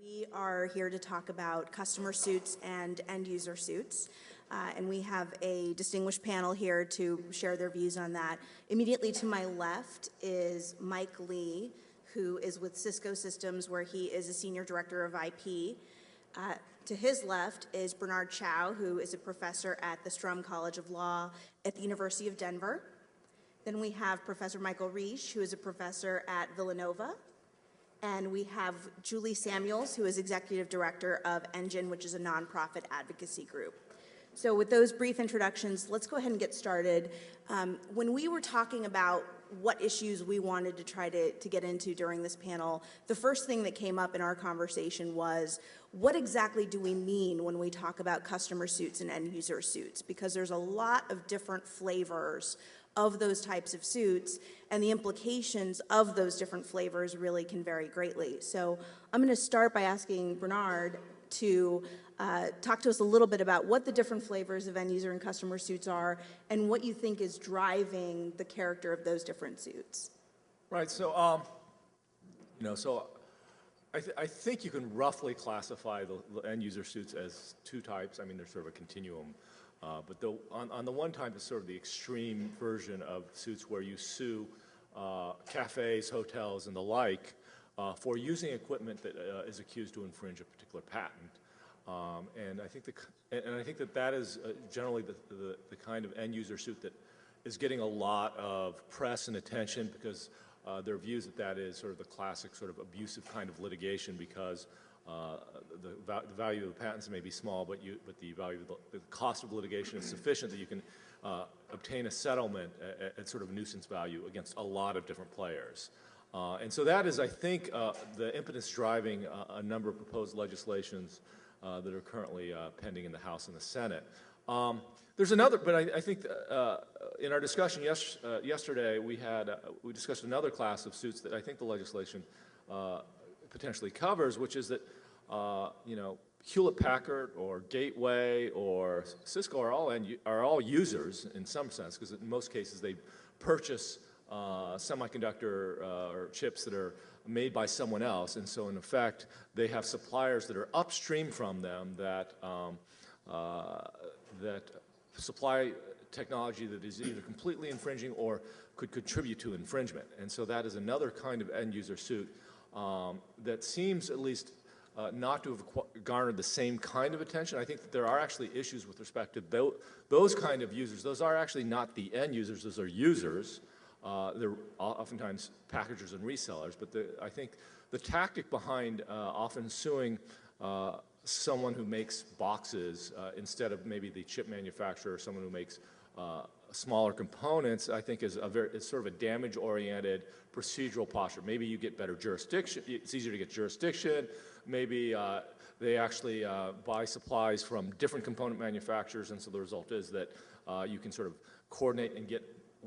We are here to talk about customer suits and end user suits. And we have a distinguished panel here to share their views on that. Immediately to my left is Mike Lee, who is with Cisco Systems, where he is a senior director of IP. To his left is Bernard Chao, who is a professor at the Sturm College of Law at the University of Denver. Then we have Professor Michael Risch, who is a professor at Villanova. And we have Julie Samuels, who is executive director of Engine, which is a nonprofit advocacy group. So with those brief introductions, let's go ahead and get started. When we were talking about what issues we wanted to try to get into during this panel, the first thing that came up in our conversation was, what exactly do we mean when we talk about customer suits and end user suits? Because there's a lot of different flavors of those types of suits, and the implications of those different flavors really can vary greatly. So I'm going to start by asking Bernard to talk to us a little bit about what the different flavors of end user and customer suits are, and what you think is driving the character of those different suits. Right. So, I think you can roughly classify the end user suits as two types. I mean, there's sort of a continuum. But on the one type is sort of the extreme version of suits where you sue cafes, hotels, and the like for using equipment that is accused to infringe a particular patent. And I think that is generally the kind of end user suit that is getting a lot of press and attention, because there are views that is sort of the classic sort of abusive kind of litigation, because the value of the patents may be small, but the value of the cost of litigation is sufficient that you can obtain a settlement at sort of nuisance value against a lot of different players. And so that is, I think, the impetus driving a number of proposed legislations that are currently pending in the House and the Senate. There's another, but I think in our discussion yesterday, we discussed another class of suits that I think the legislation potentially covers, which is that Hewlett-Packard or Gateway or Cisco are all users in some sense, because in most cases they purchase semiconductor or chips that are made by someone else, and so in effect they have suppliers that are upstream from them that supply technology that is either completely infringing or could contribute to infringement. And so that is another kind of end user suit that seems at least not to have garnered the same kind of attention. I think that there are actually issues with respect to those kind of users. Those are actually not the end users, those are users. They're oftentimes packagers and resellers, but I think the tactic behind often suing someone who makes boxes instead of maybe the chip manufacturer or someone who makes smaller components, I think is sort of a damage-oriented procedural posture. Maybe you get better jurisdiction. It's easier to get jurisdiction. Maybe they actually buy supplies from different component manufacturers, and so the result is that you can sort of coordinate and get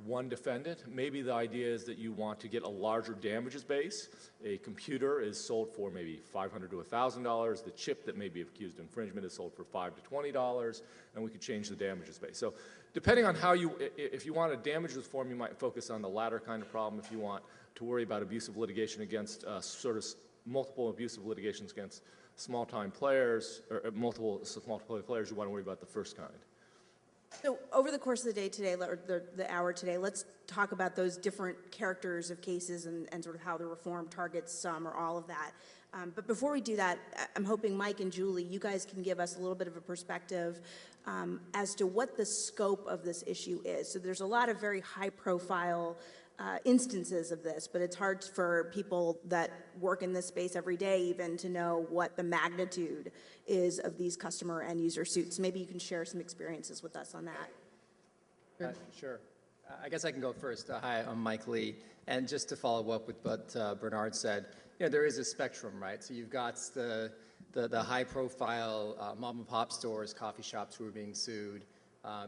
one defendant. Maybe the idea is that you want to get a larger damages base. A computer is sold for maybe $500 to $1,000. The chip that may be accused of infringement is sold for $5 to $20, and we could change the damages base. So depending on how if you want a damages form, you might focus on the latter kind of problem. If you want to worry about abusive litigation against sort of multiple abusive litigations against small-time players, or multiple small-time players, you want to worry about the first kind. So over the course of the day today, or the hour today, let's talk about those different characters of cases and sort of how the reform targets some or all of that. But before we do that, I'm hoping Mike and Julie, you guys can give us a little bit of a perspective as to what the scope of this issue is. So there's a lot of very high-profile instances of this, but it's hard for people that work in this space every day even to know what the magnitude is of these customer and user suits. Maybe you can share some experiences with us on that. Sure. I guess I can go first. Hi, I'm Mike Lee. And just to follow up with what Bernard said, there is a spectrum, right? So you've got the high-profile mom-and-pop stores, coffee shops who are being sued.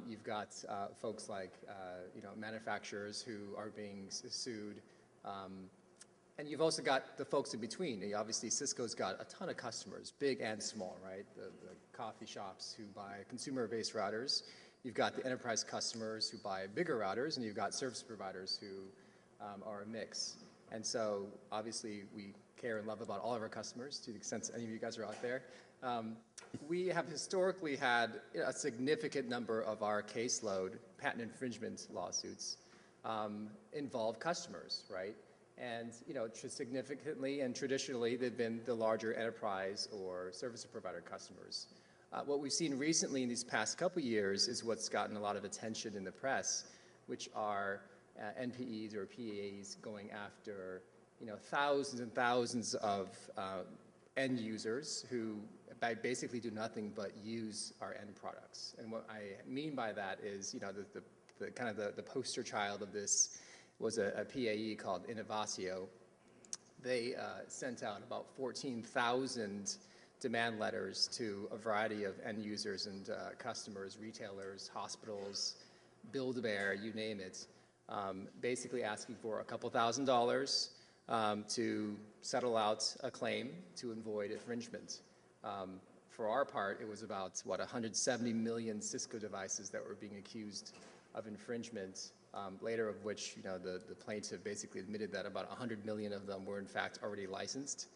You've got folks like manufacturers who are being sued, and you've also got the folks in between. Obviously, Cisco's got a ton of customers, big and small, right? The coffee shops who buy consumer-based routers. You've got the enterprise customers who buy bigger routers, and you've got service providers who are a mix. And so obviously we care and love about all of our customers, to the extent any of you guys are out there. We have historically had a significant number of our caseload, patent infringement lawsuits, involve customers, right? And significantly and traditionally, they've been the larger enterprise or service provider customers. What we've seen recently in these past couple years is what's gotten a lot of attention in the press, which are NPEs or PAs going after thousands and thousands of end users who basically do nothing but use our end products. And what I mean by that is, the kind of the poster child of this was a PAE called Innovatio. They sent out about 14,000 demand letters to a variety of end users and customers, retailers, hospitals, Build-A-Bear, you name it, basically asking for a couple $1,000s to settle out a claim to avoid infringement. For our part, it was about, 170 million Cisco devices that were being accused of infringement, later of which, the plaintiff basically admitted that about 100 million of them were in fact already licensed.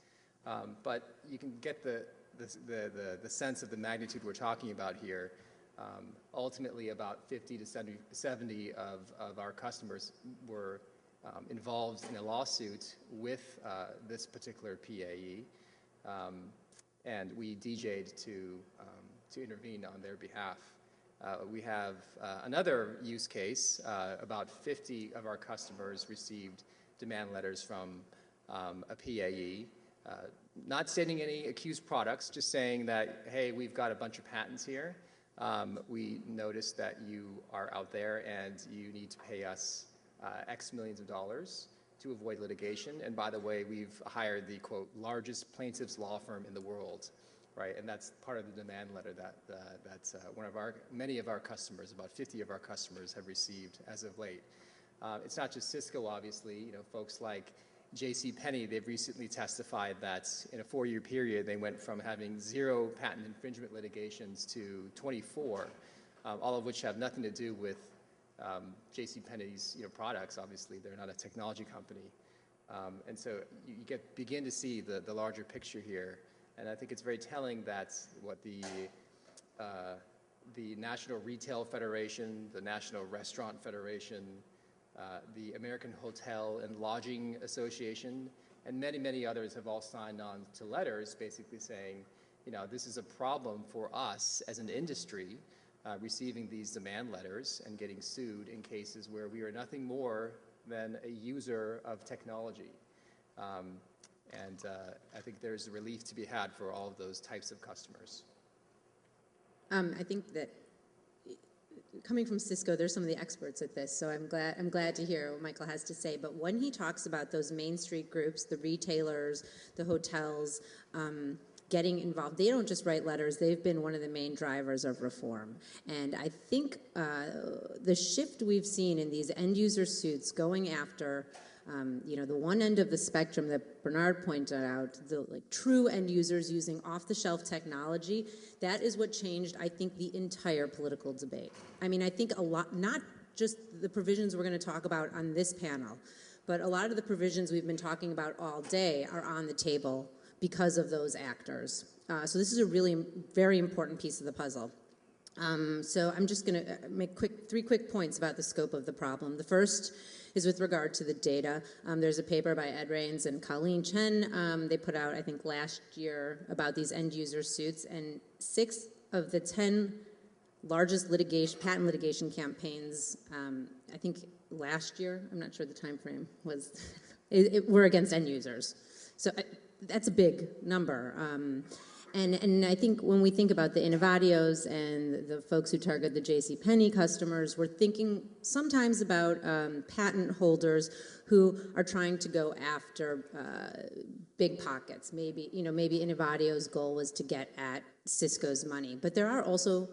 But you can get the sense of the magnitude we're talking about here. Ultimately, about 50 to 70 of our customers were involved in a lawsuit with this particular PAE, and we DJ'd to intervene on their behalf. We have another use case. About 50 of our customers received demand letters from a PAE, not stating any accused products, just saying that, hey, we've got a bunch of patents here. We noticed that you are out there and you need to pay us X millions of dollars to avoid litigation. And by the way, we've hired the, quote, largest plaintiff's law firm in the world, right? And that's part of the demand letter that many of our customers, about 50 of our customers, have received as of late. It's not just Cisco, obviously. Folks like JCPenney, they've recently testified that in a 4-year period, they went from having 0 patent infringement litigations to 24, all of which have nothing to do with JCPenney's products. Obviously, they're not a technology company. And so you begin to see the larger picture here. And I think it's very telling that what the National Retail Federation, the National Restaurant Federation, the American Hotel and Lodging Association, and many, many others have all signed on to letters basically saying, this is a problem for us as an industry, receiving these demand letters and getting sued in cases where we are nothing more than a user of technology. And I think there's a relief to be had for all of those types of customers. I think that coming from Cisco, they're some of the experts at this, so I'm glad to hear what Michael has to say. But when he talks about those Main Street groups, the retailers, the hotels, getting involved, they don't just write letters. They've been one of the main drivers of reform. And I think the shift we've seen in these end-user suits going after the one end of the spectrum that Bernard pointed out, the true end users using off-the-shelf technology, that is what changed, I think, the entire political debate. I mean, I think a lot, not just the provisions we're going to talk about on this panel, but a lot of the provisions we've been talking about all day are on the table because of those actors. So this is a really very important piece of the puzzle. So I'm just going to make 3 quick points about the scope of the problem. The first is with regard to the data. There's a paper by Ed Rains and Colleen Chen they put out, I think, last year about these end-user suits, and 6 of the 10 largest patent litigation campaigns, I think last year, I'm not sure the time frame was, were against end users. So that's a big number. And I think when we think about the Innovatios and the folks who target the JCPenney customers, we're thinking sometimes about patent holders who are trying to go after big pockets. Maybe Innovatio's goal was to get at Cisco's money. But there are also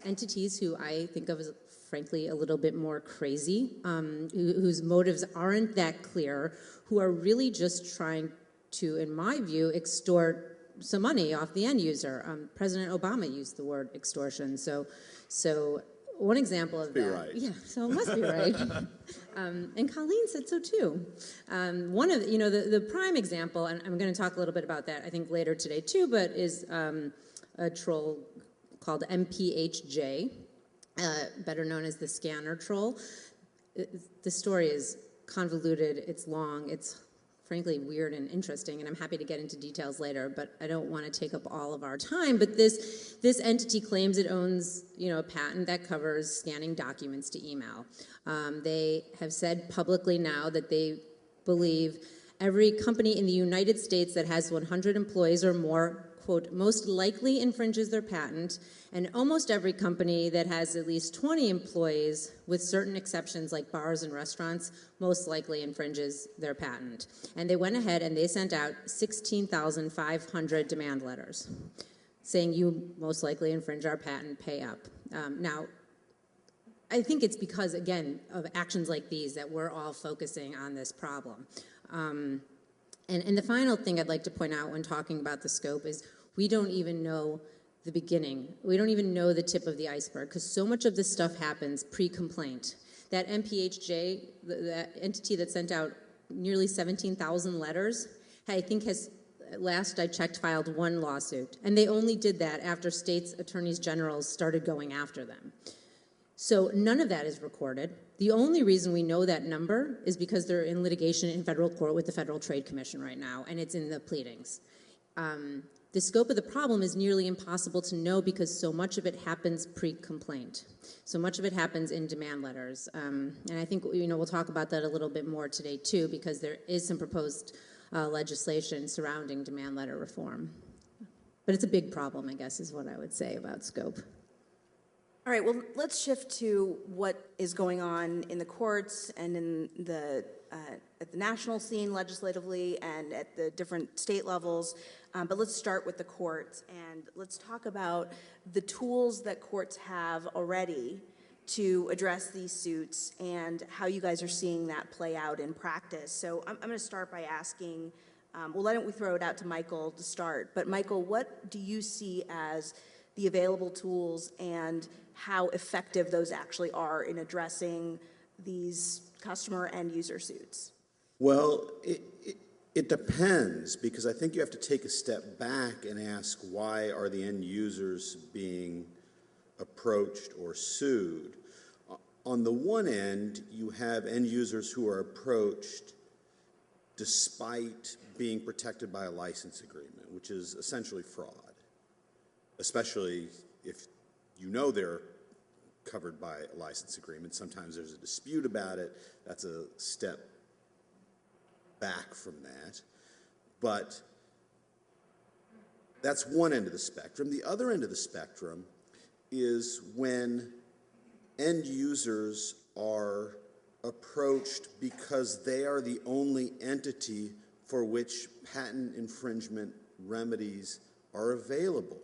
entities who I think of as, frankly, a little bit more crazy, whose motives aren't that clear, who are really just trying to, in my view, extort some money off the end user. President Obama used the word extortion. So one example of Be that. right. Yeah, so it must be right. And Colleen said so too. One of, the prime example, and I'm going to talk a little bit about that, I think, later today too, but is a troll called MPHJ, better known as the scanner troll. The story is convoluted, it's long, it's frankly weird and interesting, and I'm happy to get into details later, but I don't want to take up all of our time. But this entity claims it owns, a patent that covers scanning documents to email. They have said publicly now that they believe every company in the United States that has 100 employees or more, quote, most likely infringes their patent, and almost every company that has at least 20 employees, with certain exceptions like bars and restaurants, most likely infringes their patent. And they went ahead and they sent out 16,500 demand letters saying, you most likely infringe our patent, pay up. Now, I think it's because, again, of actions like these that we're all focusing on this problem. And the final thing I'd like to point out when talking about the scope is we don't even know the beginning. We don't even know the tip of the iceberg because so much of this stuff happens pre-complaint. That MPHJ, that entity that sent out nearly 17,000 letters, I think has, last I checked, filed one lawsuit. And they only did that after states' attorneys generals started going after them. So none of that is recorded. The only reason we know that number is because they're in litigation in federal court with the Federal Trade Commission right now, and it's in the pleadings. The scope of the problem is nearly impossible to know because so much of it happens pre-complaint. So much of it happens in demand letters. And I think, we'll talk about that a little bit more today too, because there is some proposed legislation surrounding demand letter reform. But it's a big problem, I guess, is what I would say about scope. All right, well, let's shift to what is going on in the courts and in at the national scene legislatively and at the different state levels. But let's start with the courts, and let's talk about the tools that courts have already to address these suits and how you guys are seeing that play out in practice. So I'm going to start by asking, why don't we throw it out to Michael to start? But Michael, what do you see as the available tools and how effective those actually are in addressing these customer and user suits? Well, it depends, because I think you have to take a step back and ask, why are the end users being approached or sued? On the one end, you have end users who are approached despite being protected by a license agreement, which is essentially fraud, especially if they're covered by a license agreement. Sometimes there's a dispute about it. That's a step back from that. But that's one end of the spectrum. The other end of the spectrum is when end users are approached because they are the only entity for which patent infringement remedies are available.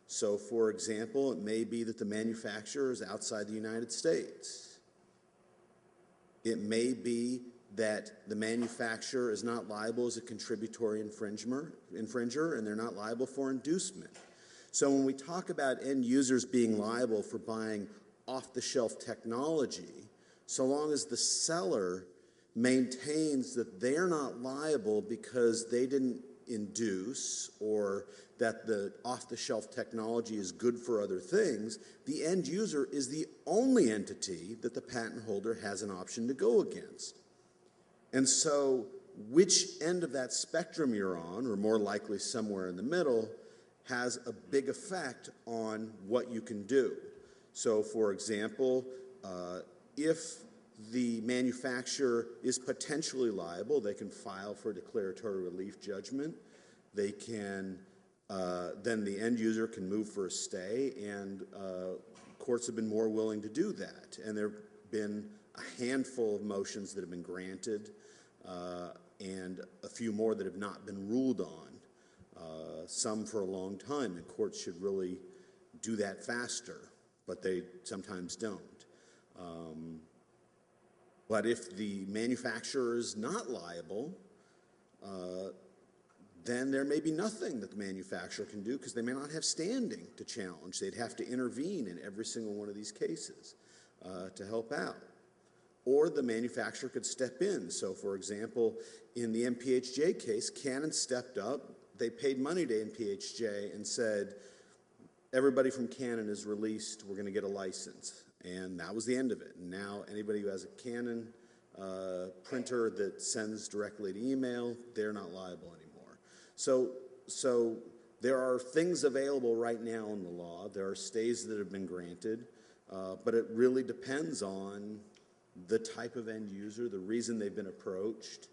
So, for example, it may be that the manufacturer is outside the United States. It may be that the manufacturer is not liable as a contributory infringer, and they're not liable for inducement. So when we talk about end users being liable for buying off-the-shelf technology, so long as the seller maintains that they're not liable because they didn't induce or that the off-the-shelf technology is good for other things, the end user is the only entity that the patent holder has an option to go against. And so which end of that spectrum you're on, or more likely somewhere in the middle, has a big effect on what you can do. So, for example, if the manufacturer is potentially liable, they can file for a declaratory relief judgment. They can, then the end user can move for a stay, and courts have been more willing to do that. And there have been a handful of motions that have been granted, and a few more that have not been ruled on, some for a long time, and courts should really do that faster, but they sometimes don't. But if the manufacturer is not liable, then there may be nothing that the manufacturer can do because they may not have standing to challenge. They'd have to intervene in every single one of these cases to help out. Or the manufacturer could step in. So, for example, in the MPHJ case, Canon stepped up. They paid money to MPHJ and said, everybody from Canon is released, we're going to get a license. And that was the end of it. And now anybody who has a Canon printer that sends directly to email, they're not liable anymore. So there are things available right now in the law. There are stays that have been granted, but it really depends on the type of end user, the reason they've been approached,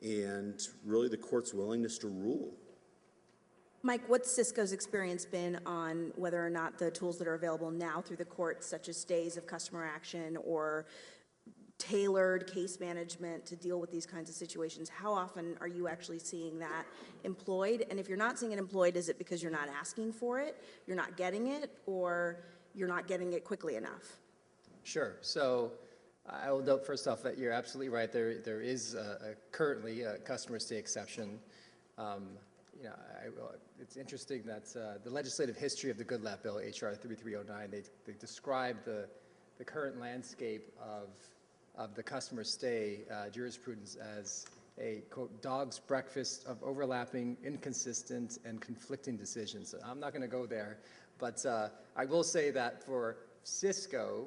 and really the court's willingness to rule. Mike, what's Cisco's experience been on whether or not the tools that are available now through the courts, such as stays of customer action or tailored case management to deal with these kinds of situations, how often are you actually seeing that employed? And if you're not seeing it employed, is it because you're not asking for it, you're not getting it, or you're not getting it quickly enough? Sure. So I will note first off that you're absolutely right. There is currently a customer stay exception. It's interesting that the legislative history of the Goodlatte Bill, H.R. 3309, they describe the current landscape of the customer stay jurisprudence as a, quote, dog's breakfast of overlapping, inconsistent, and conflicting decisions. I'm not going to go there, but I will say that for Cisco,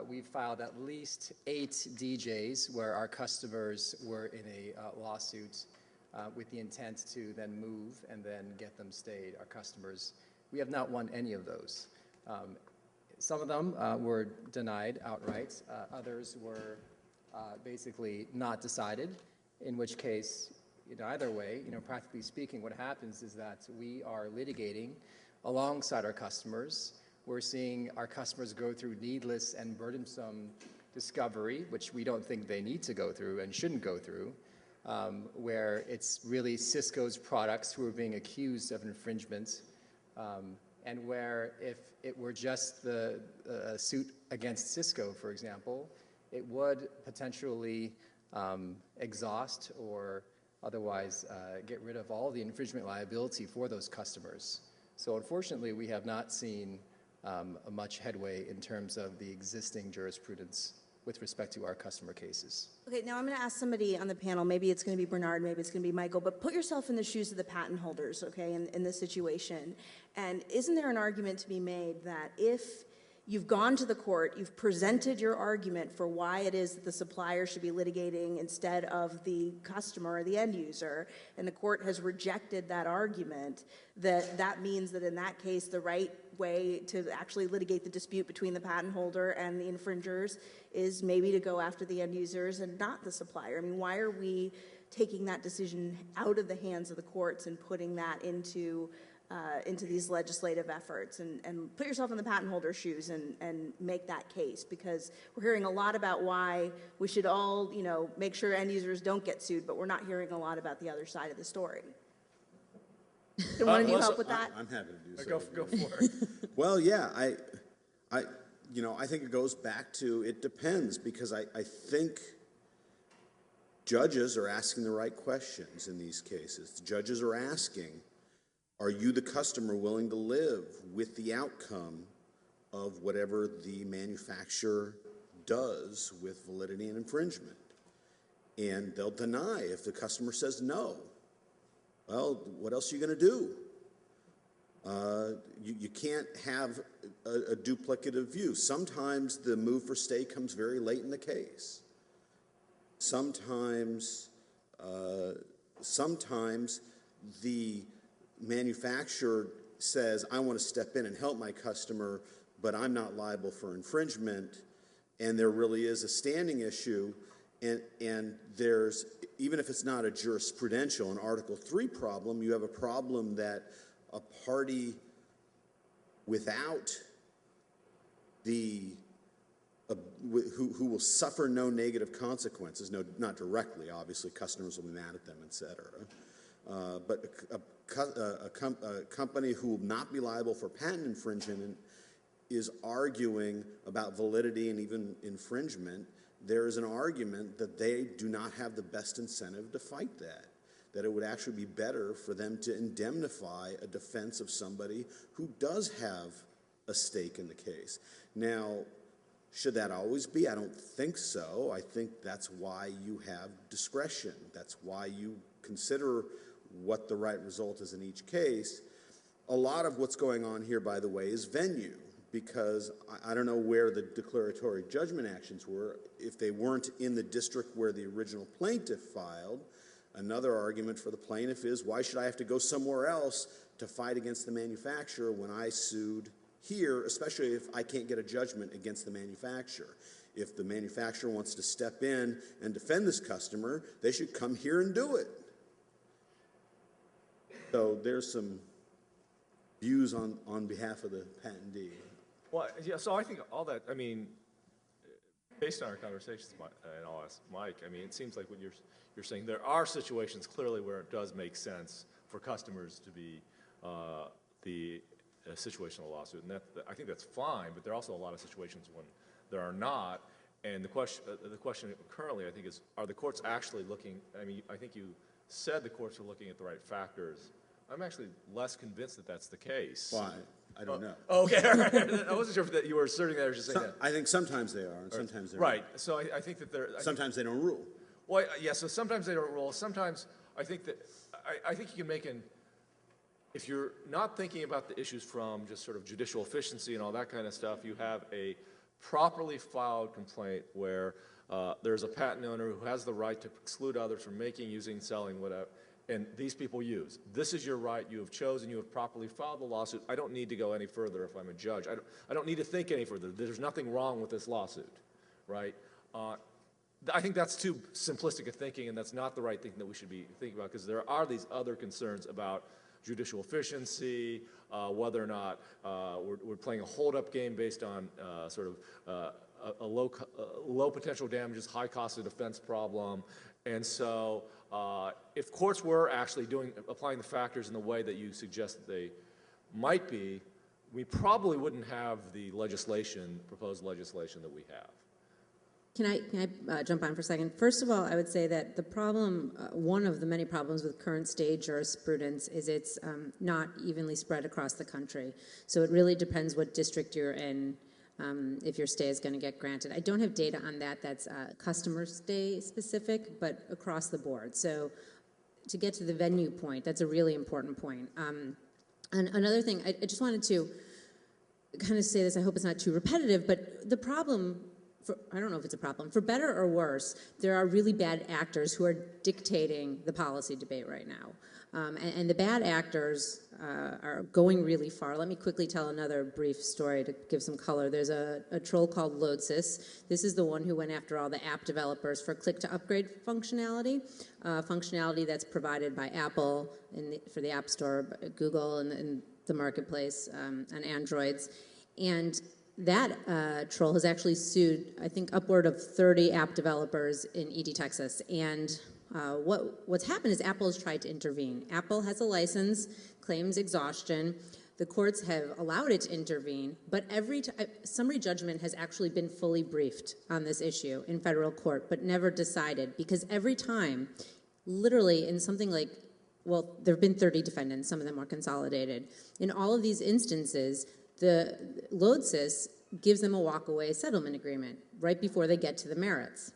we've filed at least 8 DJs where our customers were in a lawsuit with the intent to then move and then get them stayed. Our customers, we have not won any of those. Some of them were denied outright. Others were basically not decided, in which case, either way, practically speaking, what happens is that we are litigating alongside our customers. We're seeing our customers go through needless and burdensome discovery, which we don't think they need to go through and shouldn't go through, where it's really Cisco's products who are being accused of infringement, and where if it were just the suit against Cisco, for example, it would potentially exhaust or otherwise get rid of all the infringement liability for those customers. So unfortunately, we have not seen much headway in terms of the existing jurisprudence with respect to our customer cases. Okay, now I'm going to ask somebody on the panel, maybe it's going to be Bernard, maybe it's going to be Michael, but put yourself in the shoes of the patent holders, okay, in this situation. And isn't there an argument to be made that if you've gone to the court, you've presented your argument for why it is that the supplier should be litigating instead of the customer or the end user, and the court has rejected that argument, that means that in that case the right way to actually litigate the dispute between the patent holder and the infringers is maybe to go after the end users and not the supplier? I mean, why are we taking that decision out of the hands of the courts and putting that into these legislative efforts? And put yourself in the patent holder's shoes and make that case, because we're hearing a lot about why we should all, make sure end users don't get sued, but we're not hearing a lot about the other side of the story. Can one of you help with that? I'm happy to do so. Go for it. Well, yeah, I think it goes back to, it depends, because I think judges are asking the right questions in these cases. The judges are asking, are you, the customer, willing to live with the outcome of whatever the manufacturer does with validity and infringement? And they'll deny if the customer says no. Well, what else are you going to do? You can't have a duplicative view. Sometimes the move for stay comes very late in the case. Sometimes the manufacturer says, I want to step in and help my customer, but I'm not liable for infringement, and there really is a standing issue, and there's, even if it's not a jurisprudential, an Article 3 problem, you have a problem that a party without the, who will suffer no negative consequences, not directly, obviously, customers will be mad at them, et cetera, but a company who will not be liable for patent infringement is arguing about validity and even infringement. There is an argument that they do not have the best incentive to fight that. that it would actually be better for them to indemnify a defense of somebody who does have a stake in the case. Now, should that always be? I don't think so. I think that's why you have discretion. That's why you consider what the right result is in each case. A lot of what's going on here, by the way, is venue, because I don't know where the declaratory judgment actions were. If they weren't in the district where the original plaintiff filed, another argument for the plaintiff is, why should I have to go somewhere else to fight against the manufacturer when I sued here, especially if I can't get a judgment against the manufacturer? If the manufacturer wants to step in and defend this customer, they should come here and do it. So there's some views on behalf of the patentee. Well, yeah, so I think all that, I mean, based on our conversations, and I'll ask Mike, I mean, it seems like what you're saying, there are situations clearly where it does make sense for customers to be the situational lawsuit, and I think that's fine, but there are also a lot of situations when there are not, and the question currently, I think, is, are the courts actually looking, I mean, I think you said the courts are looking at the right factors. I'm actually less convinced that that's the case. Why? I don't know. Okay, all right. I wasn't sure if you were asserting that or just saying that. I think sometimes they are, and sometimes they're right. So I think that they're. Sometimes they don't rule. Well, yeah. So sometimes they don't rule. Sometimes I think that I think you can make if you're not thinking about the issues from just sort of judicial efficiency and all that kind of stuff, you have a properly filed complaint where there's a patent owner who has the right to exclude others from making, using, selling, whatever. And these people use. This is your right. You have chosen. You have properly filed the lawsuit. I don't need to go any further if I'm a judge. I don't need to think any further. There's nothing wrong with this lawsuit, right? I think that's too simplistic of thinking, and that's not the right thing that we should be thinking about, because there are these other concerns about judicial efficiency, whether or not we're playing a hold-up game based on sort of a low potential damages, high cost of defense problem. And so if courts were actually applying the factors in the way that you suggest that they might be, we probably wouldn't have the proposed legislation that we have. Can I jump on for a second? First of all, I would say that the problem, one of the many problems with current state jurisprudence is it's not evenly spread across the country. So it really depends what district you're in, if your stay is going to get granted. I don't have data on that that's customer stay specific, but across the board. So to get to the venue point, that's a really important point. And another thing, I just wanted to kind of say this, I hope it's not too repetitive, but the problem, I don't know if it's a problem, for better or worse, there are really bad actors who are dictating the policy debate right now. And the bad actors are going really far. Let me quickly tell another brief story to give some color. There's a troll called Lodsys. This is the one who went after all the app developers for click-to-upgrade functionality, functionality that's provided by Apple for the App Store, Google, and the marketplace on Androids. And that troll has actually sued, I think, upward of 30 app developers in ED, Texas. And what's happened is Apple has tried to intervene. Apple has a license, claims exhaustion. The courts have allowed it to intervene, but every summary judgment has actually been fully briefed on this issue in federal court, but never decided, because every time, literally in something like, well, there have been 30 defendants, some of them are consolidated. In all of these instances, the Lodsys gives them a walkaway settlement agreement right before they get to the merits.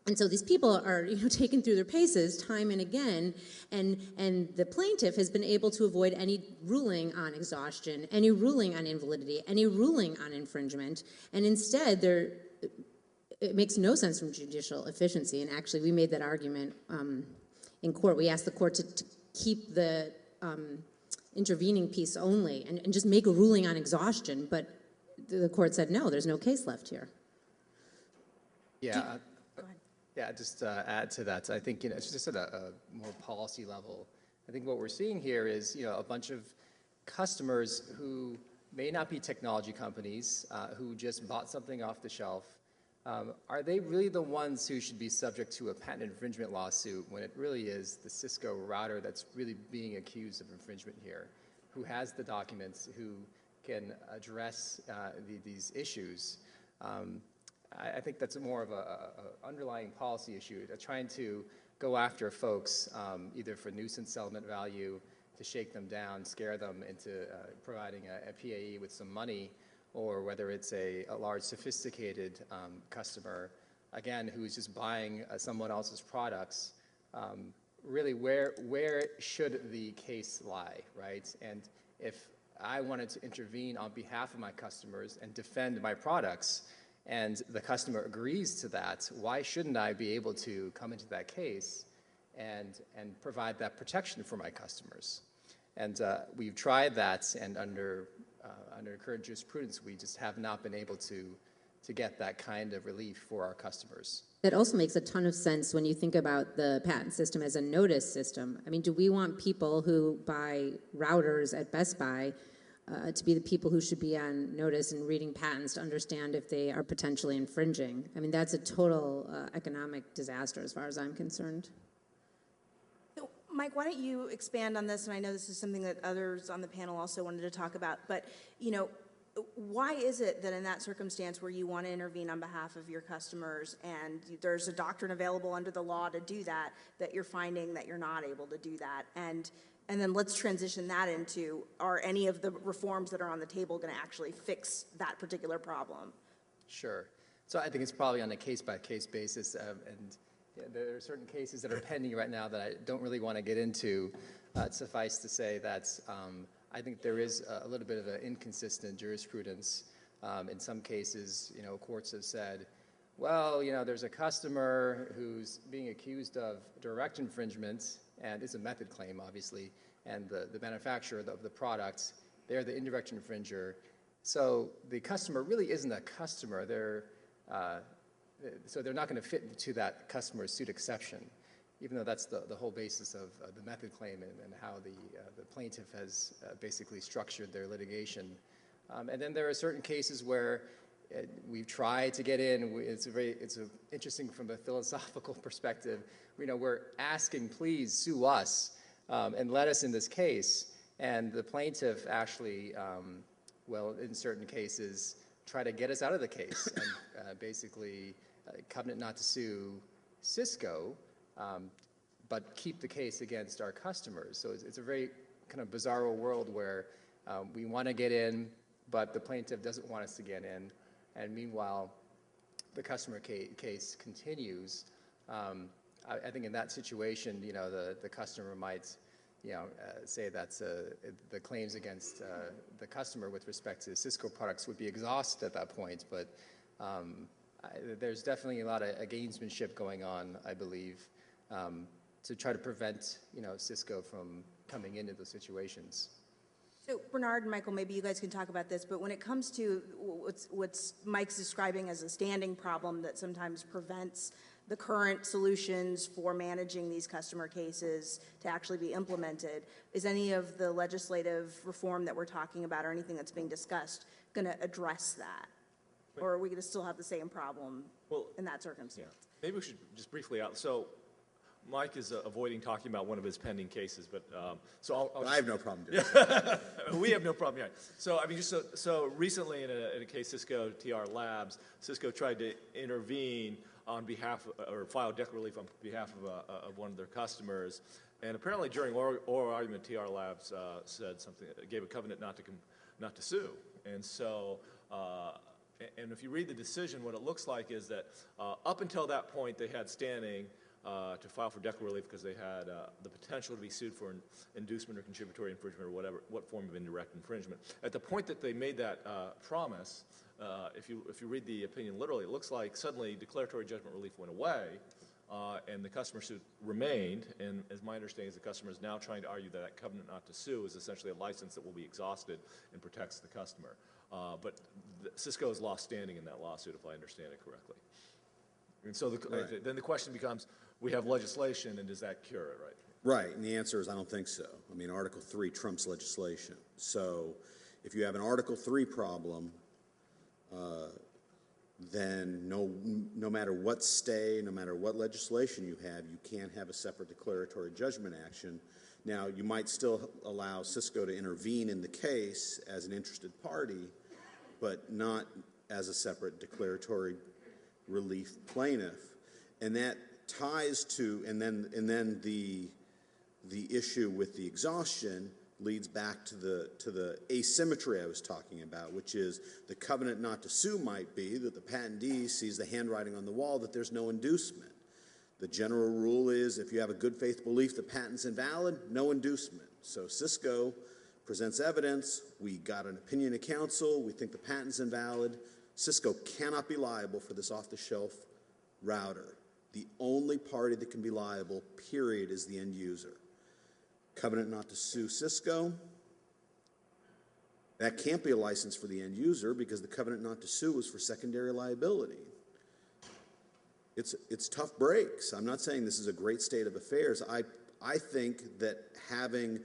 And so these people are, taken through their paces time and again, and the plaintiff has been able to avoid any ruling on exhaustion, any ruling on invalidity, any ruling on infringement, and instead it makes no sense from judicial efficiency. And actually, we made that argument in court. We asked the court to keep the intervening piece only and just make a ruling on exhaustion, but the court said, no, there's no case left here. Yeah. Yeah, just add to that. I think, it's just at a more policy level. I think what we're seeing here is, a bunch of customers who may not be technology companies, who just bought something off the shelf. Are they really the ones who should be subject to a patent infringement lawsuit when it really is the Cisco router that's really being accused of infringement here, who has the documents, who can address these issues? I think that's more of a underlying policy issue, trying to go after folks either for nuisance settlement value, to shake them down, scare them into providing a PAE with some money, or whether it's a large sophisticated customer, again, who's just buying someone else's products. Really, where should the case lie, right? And if I wanted to intervene on behalf of my customers and defend my products, and the customer agrees to that, why shouldn't I be able to come into that case and provide that protection for my customers? And we've tried that, and under current jurisprudence, we just have not been able to get that kind of relief for our customers. That also makes a ton of sense when you think about the patent system as a notice system. I mean, do we want people who buy routers at Best Buy to be the people who should be on notice and reading patents to understand if they are potentially infringing? I mean, that's a total economic disaster as far as I'm concerned. So, Mike, why don't you expand on this? And I know this is something that others on the panel also wanted to talk about, but, you know, why is it that in that circumstance where you want to intervene on behalf of your customers and there's a doctrine available under the law to do that, that you're finding that you're not able to do that? And then let's transition that into, are any of the reforms that are on the table going to actually fix that particular problem? Sure. So I think it's probably on a case-by-case basis, and there are certain cases that are pending right now that I don't really want to get into. Suffice to say that I think there is a little bit of an inconsistent jurisprudence. In some cases, you know, courts have said, well, you know, there's a customer who's being accused of direct infringement, and it's a method claim, obviously, and the manufacturer of the product, they're the indirect infringer. So the customer really isn't a customer. So they're not going to fit into that customer suit exception, even though that's the whole basis of the method claim and how the plaintiff has basically structured their litigation. And then there are certain cases where we've tried to get in. It's interesting from a philosophical perspective. You know, we're asking, please sue us and let us in this case. And the plaintiff actually, well, in certain cases, try to get us out of the case and basically covenant not to sue Cisco, but keep the case against our customers. So it's a very kind of bizarro world where we want to get in, but the plaintiff doesn't want us to get in. And meanwhile, the customer case continues. I think in that situation, you know, the customer might, you know, say that the claims against the customer with respect to Cisco products would be exhausted at that point. But there's definitely a lot of gamesmanship going on, I believe, to try to prevent, you know, Cisco from coming into those situations. So Bernard and Michael, maybe you guys can talk about this, but when it comes to what's Mike's describing as a standing problem that sometimes prevents the current solutions for managing these customer cases to actually be implemented, is any of the legislative reform that we're talking about or anything that's being discussed going to address that? Or are we going to still have the same problem in that circumstance? Yeah. Maybe we should just briefly out. So Mike is avoiding talking about one of his pending cases, but I have no problem doing that. We have no problem here. So I mean, so recently in a case, Cisco TR Labs, Cisco tried to intervene on behalf or file debt relief on behalf of one of their customers, and apparently during oral argument, TR Labs said something, gave a covenant not to sue, and so. And if you read the decision, what it looks like is that up until that point, they had standing to file for debt relief because they had the potential to be sued for inducement or contributory infringement or what form of indirect infringement. At the point that they made that promise, if you read the opinion literally, it looks like suddenly declaratory judgment relief went away, and the customer suit remained. And as my understanding is, the customer is now trying to argue that that covenant not to sue is essentially a license that will be exhausted and protects the customer. But Cisco has lost standing in that lawsuit, if I understand it correctly. And so then the question becomes, we have legislation, and does that cure it, right? Right, and the answer is I don't think so. I mean, Article 3 trumps legislation. So if you have an Article 3 problem, then no matter what stay, no matter what legislation you can't have a separate declaratory judgment action. Now, you might still allow Cisco to intervene in the case as an interested party, but not as a separate declaratory relief plaintiff. And that ties to, and then the issue with the exhaustion leads back to the asymmetry I was talking about, which is the covenant not to sue might be that the patentee sees the handwriting on the wall that there's no inducement. The general rule is if you have a good faith belief the patent's invalid, no inducement. So Cisco presents evidence, we got an opinion of counsel, we think the patent's invalid. Cisco cannot be liable for this off-the-shelf router. The only party that can be liable, period, is the end user. Covenant not to sue Cisco, that can't be a license for the end user because the covenant not to sue is for secondary liability. It's tough breaks. I'm not saying this is a great state of affairs. I think that having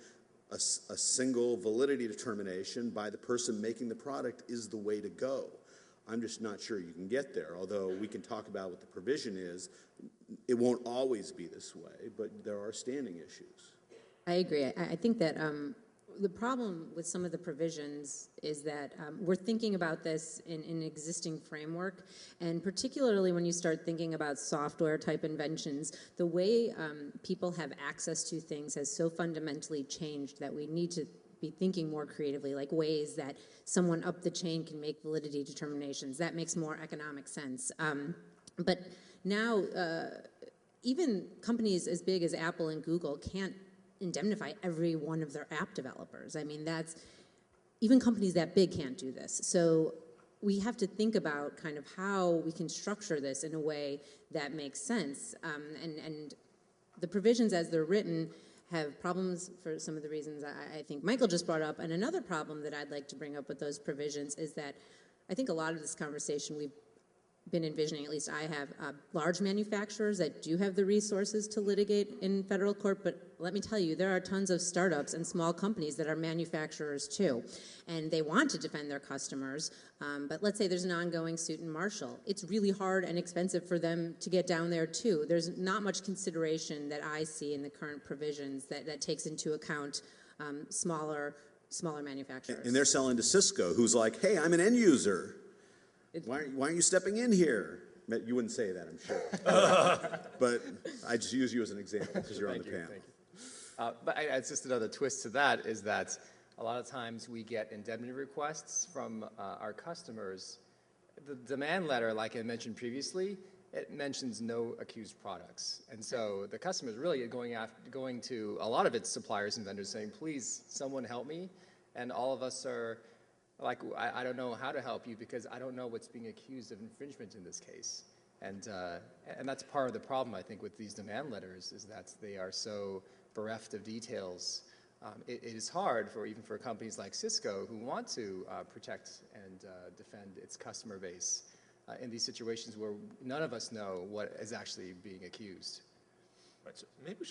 a single validity determination by the person making the product is the way to go. I'm just not sure you can get there, although we can talk about what the provision is. It won't always be this way, but there are standing issues. I agree. I think that the problem with some of the provisions is that we're thinking about this in an existing framework, and particularly when you start thinking about software-type inventions, the way people have access to things has so fundamentally changed that we need to be thinking more creatively, like ways that someone up the chain can make validity determinations. That makes more economic sense. But now, even companies as big as Apple and Google can't indemnify every one of their app developers. I mean, even companies that big can't do this. So we have to think about kind of how we can structure this in a way that makes sense. And the provisions as they're written have problems for some of the reasons I think Michael just brought up. And another problem that I'd like to bring up with those provisions is that I think a lot of this conversation we've been envisioning, at least I have, large manufacturers that do have the resources to litigate in federal court, but let me tell you, there are tons of startups and small companies that are manufacturers too, and they want to defend their customers, but let's say there's an ongoing suit in Marshall. It's really hard and expensive for them to get down there too. There's not much consideration that I see in the current provisions that takes into account smaller manufacturers. And they're selling to Cisco, who's like, hey, I'm an end user. Why aren't you stepping in here? You wouldn't say that, I'm sure. But I just use you as an example because you're on the panel. Thank you. But it's just another twist to that is that a lot of times we get indemnity requests from our customers. The demand letter, like I mentioned previously, it mentions no accused products. And so the customer is really going to a lot of its suppliers and vendors saying, please, someone help me. And all of us are like, I don't know how to help you because I don't know what's being accused of infringement in this case. And that's part of the problem, I think, with these demand letters is that they are so bereft of details. It is hard even for companies like Cisco who want to protect and defend its customer base in these situations where none of us know what is actually being accused. Right, so maybe we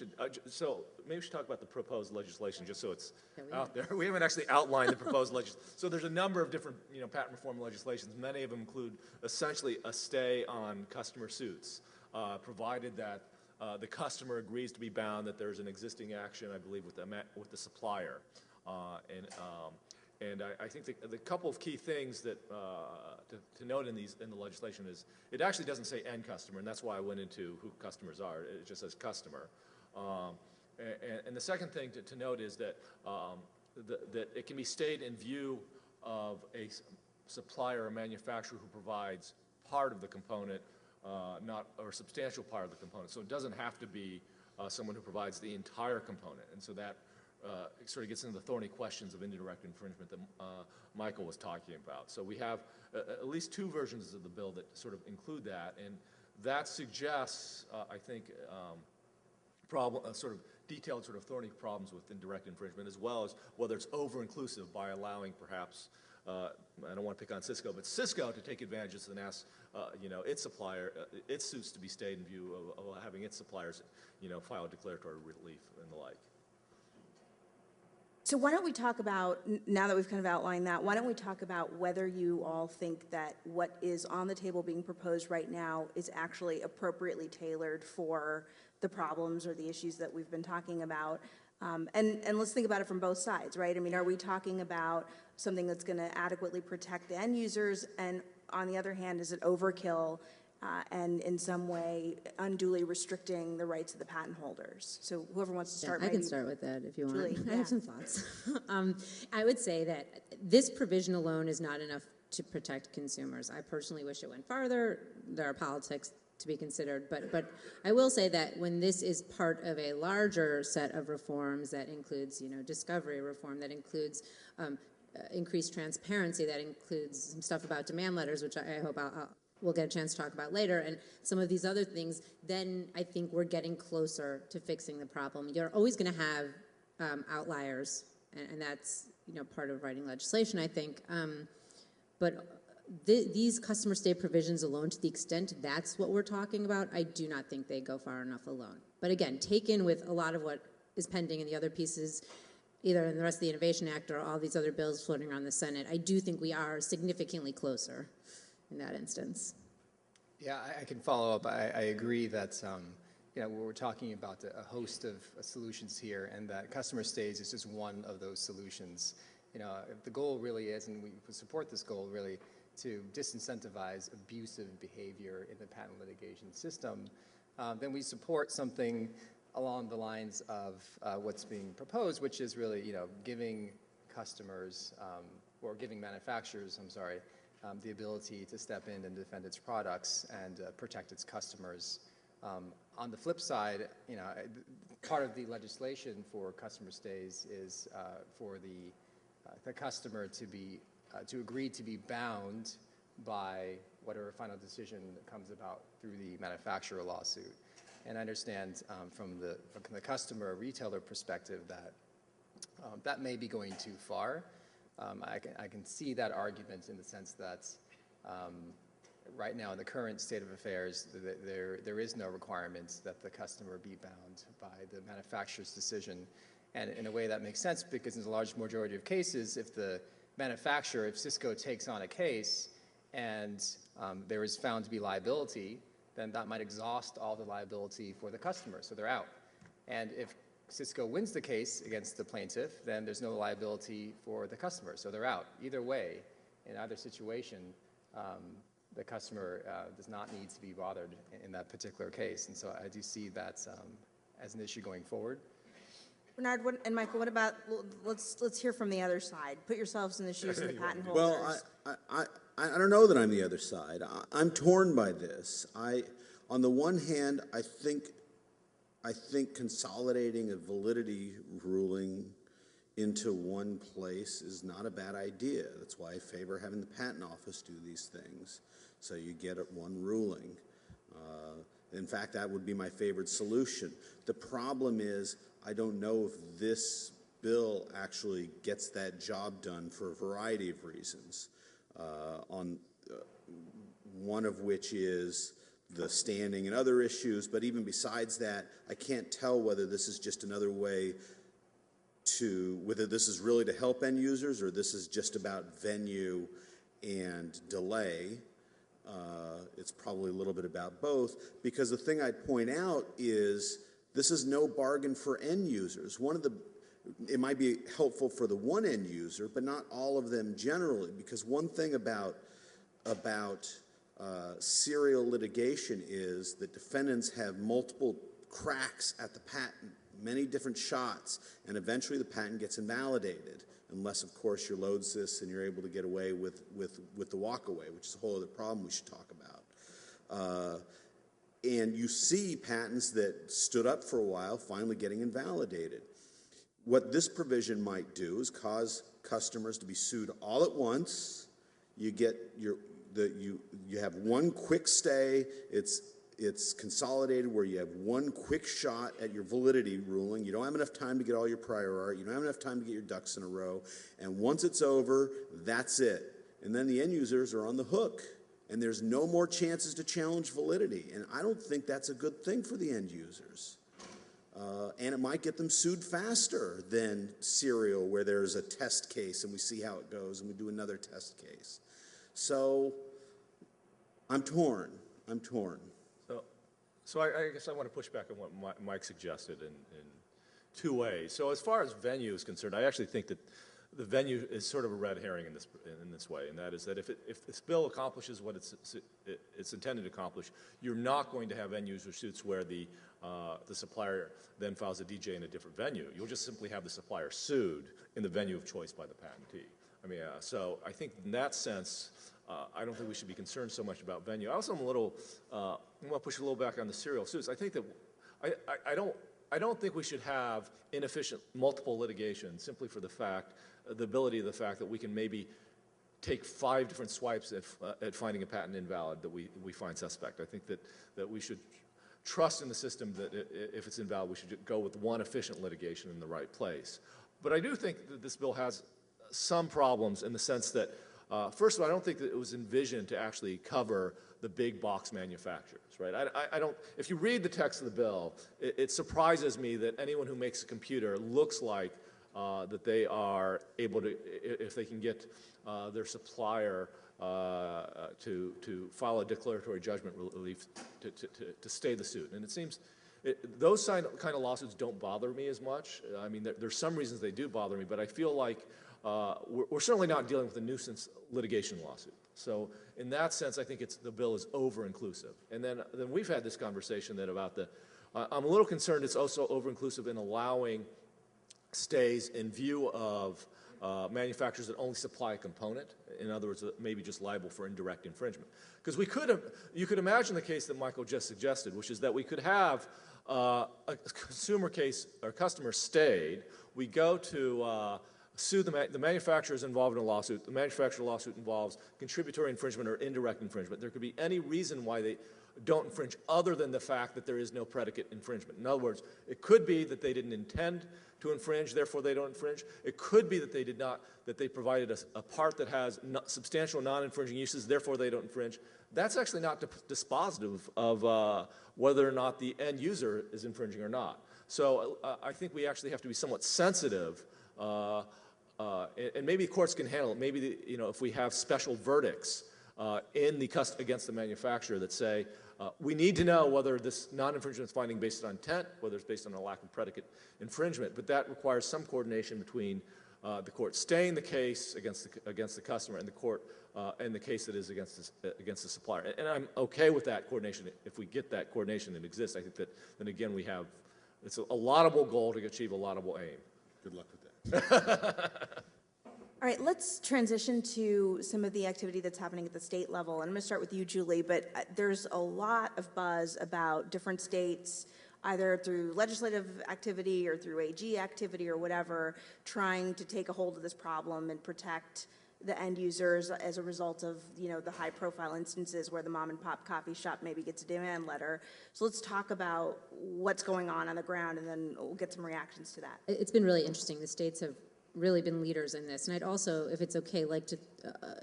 should talk about the proposed legislation just so it's out there. We haven't actually outlined the proposed legislation. So there's a number of different, patent reform legislations. Many of them include essentially a stay on customer suits, provided that the customer agrees to be bound, that there's an existing action, I believe, with the supplier. And I think the couple of key things that to note in the legislation is it actually doesn't say end customer, and that's why I went into who customers are. It just says customer. And the second thing to note is that that it can be stayed in view of a supplier or manufacturer who provides part of the component, or a substantial part of the component. So it doesn't have to be someone who provides the entire component. And so that it sort of gets into the thorny questions of indirect infringement that Michael was talking about. So we have at least two versions of the bill that sort of include that, and that suggests, I think, sort of detailed, sort of thorny problems with indirect infringement, as well as whether it's over-inclusive by allowing perhaps, I don't want to pick on Cisco, but Cisco to take advantage and ask, its supplier, its suits to be stayed in view of having its suppliers, file declaratory relief and the like. So why don't we talk about, now that we've kind of outlined that, why don't we talk about whether you all think that what is on the table being proposed right now is actually appropriately tailored for the problems or the issues that we've been talking about. And let's think about it from both sides, right? I mean, are we talking about something that's going to adequately protect the end users? And on the other hand, is it overkill and in some way unduly restricting the rights of the patent holders. So whoever wants to start, I maybe can start with that if you want. Julie, I yeah. have some thoughts. I would say that this provision alone is not enough to protect consumers. I personally wish it went farther. There are politics to be considered, but I will say that when this is part of a larger set of reforms that includes, discovery reform, that includes increased transparency, that includes some stuff about demand letters, which I hope we'll get a chance to talk about later, and some of these other things, then I think we're getting closer to fixing the problem. You're always going to have outliers, and that's part of writing legislation, I think. But these customer stay provisions alone, to the extent that's what we're talking about, I do not think they go far enough alone. But again, taken with a lot of what is pending in the other pieces, either in the rest of the Innovation Act or all these other bills floating around the Senate, I do think we are significantly closer in that instance. Yeah, I can follow up. I agree that we're talking about a host of solutions here, and that customer stays is just one of those solutions. If the goal really is, and we support this goal really, to disincentivize abusive behavior in the patent litigation system, then we support something along the lines of what's being proposed, which is really, giving customers or giving manufacturers, the ability to step in and defend its products and protect its customers. On the flip side, part of the legislation for customer stays is for the customer to agree to be bound by whatever final decision comes about through the manufacturer lawsuit. And I understand from the customer retailer perspective that that may be going too far. I can see that argument in the sense that right now in the current state of affairs, there is no requirement that the customer be bound by the manufacturer's decision. And in a way that makes sense, because in the large majority of cases, if the manufacturer, if Cisco takes on a case and there is found to be liability, then that might exhaust all the liability for the customer, so they're out. And if Cisco wins the case against the plaintiff, then there's no liability for the customer, so they're out. Either way, in either situation, the customer does not need to be bothered in that particular case. And so I do see that as an issue going forward. Bernard and Michael, what about, let's hear from the other side. Put yourselves in the shoes of the patent holders. Well, I don't know that I'm the other side. I'm torn by this. On the one hand, I think consolidating a validity ruling into one place is not a bad idea. That's why I favor having the patent office do these things, so you get one ruling. In fact, that would be my favorite solution. The problem is, I don't know if this bill actually gets that job done for a variety of reasons. One of which is the standing and other issues, but even besides that, I can't tell whether this is just another way whether this is really to help end users or this is just about venue and delay. It's probably a little bit about both, because the thing I'd point out is this is no bargain for end users. It might be helpful for the one end user, but not all of them generally, because one thing about serial litigation is that defendants have multiple cracks at the patent, many different shots, and eventually the patent gets invalidated, unless, of course, you're Lodsys and you're able to get away with the walk-away, which is a whole other problem we should talk about. And you see patents that stood up for a while finally getting invalidated. What this provision might do is cause customers to be sued all at once. You have one quick stay. It's consolidated where you have one quick shot at your validity ruling. You don't have enough time to get all your prior art. You don't have enough time to get your ducks in a row. And once it's over, that's it. And then the end users are on the hook. And there's no more chances to challenge validity. And I don't think that's a good thing for the end users. And it might get them sued faster than serial, where there's a test case and we see how it goes and we do another test case. So I'm torn. So I guess I want to push back on what Mike suggested in two ways. So as far as venue is concerned, I actually think that the venue is sort of a red herring in this way, and that is that if this bill accomplishes what it's intended to accomplish, you're not going to have end user suits where the supplier then files a DJ in a different venue. You'll just simply have the supplier sued in the venue of choice by the patentee. I mean, so I think in that sense, I don't think we should be concerned so much about venue. I also am a little, I want to push a little back on the serial suits. I think that I don't think we should have inefficient multiple litigation simply for the ability of the fact that we can maybe take 5 different swipes at finding a patent invalid that we find suspect. I think that we should trust in the system that if it's invalid, we should go with one efficient litigation in the right place. But I do think that this bill has some problems in the sense that, first of all, I don't think that it was envisioned to actually cover the big box manufacturers, right? I don't, if you read the text of the bill, it surprises me that anyone who makes a computer looks like that they are able to, if they can get their supplier to file a declaratory judgment relief to stay the suit. And it seems those kind of lawsuits don't bother me as much. I mean, there's some reasons they do bother me, but I feel like we're certainly not dealing with a nuisance litigation lawsuit. So in that sense, I think the bill is over-inclusive. And then we've had this conversation that about I'm a little concerned it's also over-inclusive in allowing stays in view of manufacturers that only supply a component. In other words, maybe just liable for indirect infringement. Because you could imagine the case that Michael just suggested, which is that we could have a consumer case or customer stayed. We go to sue the manufacturer is involved in a lawsuit. The manufacturer lawsuit involves contributory infringement or indirect infringement. There could be any reason why they don't infringe other than the fact that there is no predicate infringement. In other words, it could be that they didn't intend to infringe, therefore they don't infringe. It could be that they did not, that they provided a part that has substantial non-infringing uses, therefore they don't infringe. That's actually not dispositive of whether or not the end user is infringing or not. So I think we actually have to be somewhat sensitive, and maybe courts can handle it. Maybe if we have special verdicts against the manufacturer that say, we need to know whether this non-infringement is finding based on intent, whether it's based on a lack of predicate infringement, but that requires some coordination between the court staying the case against the customer and the court and the case that is against the supplier. And I'm okay with that coordination if we get that coordination that exists. I think that then again it's a laudable goal to achieve a laudable aim. Good luck with that. All right, let's transition to some of the activity that's happening at the state level. And I'm going to start with you, Julie, but there's a lot of buzz about different states, either through legislative activity or through AG activity or whatever, trying to take a hold of this problem and protect the end users as a result of, the high-profile instances where the mom-and-pop coffee shop maybe gets a demand letter. So let's talk about what's going on the ground, and then we'll get some reactions to that. It's been really interesting. The states have really been leaders in this. And I'd also, if it's okay, like to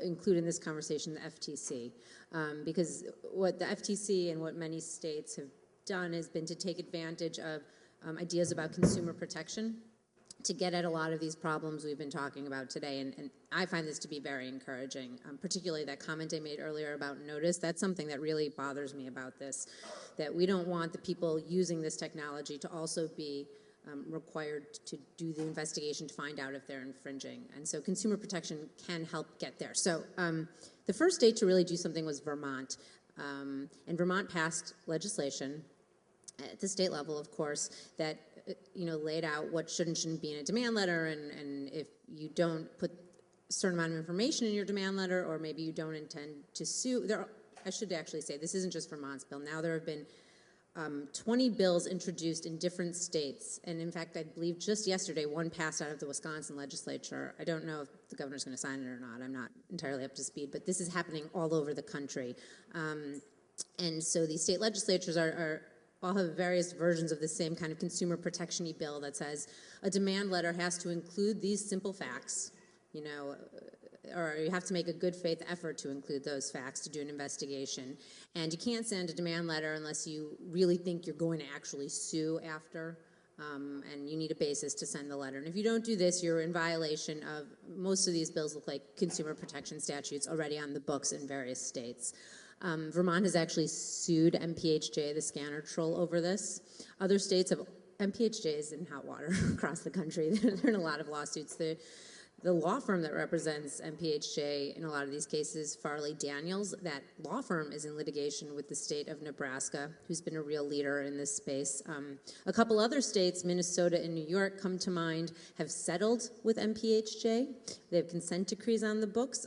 include in this conversation the FTC, because what the FTC and what many states have done has been to take advantage of ideas about consumer protection to get at a lot of these problems we've been talking about today. And I find this to be very encouraging, particularly that comment I made earlier about notice. That's something that really bothers me about this, that we don't want the people using this technology to also be required to do the investigation to find out if they're infringing. And so consumer protection can help get there. So the first state to really do something was Vermont. And Vermont passed legislation at the state level, of course, that laid out what should and shouldn't be in a demand letter, and if you don't put a certain amount of information in your demand letter, or maybe you don't intend to sue. I should actually say, this isn't just Vermont's bill. Now there have been 20 bills introduced in different states, and in fact, I believe just yesterday one passed out of the Wisconsin legislature. I don't know if the governor's going to sign it or not. I'm not entirely up to speed, but this is happening all over the country. And so these state legislatures all have various versions of the same kind of consumer protection-y bill that says a demand letter has to include these simple facts, or you have to make a good faith effort to include those facts to do an investigation. And you can't send a demand letter unless you really think you're going to actually sue after, and you need a basis to send the letter. And if you don't do this, you're in violation of, most of these bills look like consumer protection statutes already on the books in various states. Vermont has actually sued MPHJ, the scanner troll, over this. Other states have, MPHJ is in hot water across the country. They're in a lot of lawsuits. the law firm that represents MPHJ in a lot of these cases, Farley Daniels, that law firm is in litigation with the state of Nebraska, who's been a real leader in this space. A couple other states, Minnesota and New York, come to mind, have settled with MPHJ. They have consent decrees on the books.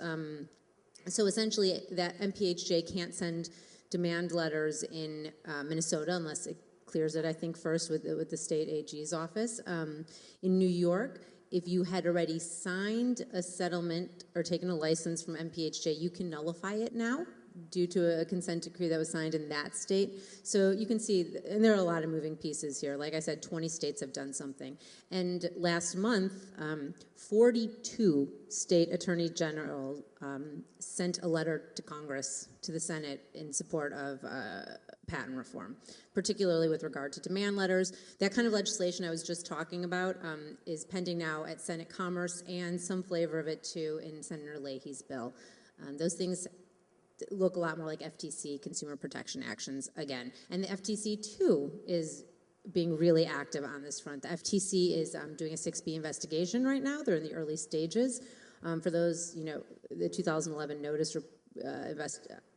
So essentially, that MPHJ can't send demand letters in Minnesota unless it clears it, I think, first with the state AG's office. In New York, if you had already signed a settlement or taken a license from MPHJ, you can nullify it now due to a consent decree that was signed in that state. So you can see, and there are a lot of moving pieces here. Like I said, 20 states have done something. And last month, 42 state attorney general sent a letter to Congress, to the Senate, in support of patent reform, particularly with regard to demand letters. That kind of legislation I was just talking about is pending now at Senate Commerce, and some flavor of it too in Senator Leahy's bill. Those things look a lot more like FTC, consumer protection actions again. And the FTC too is being really active on this front. The FTC is doing a 6B investigation right now. They're in the early stages. For those, the 2011 notice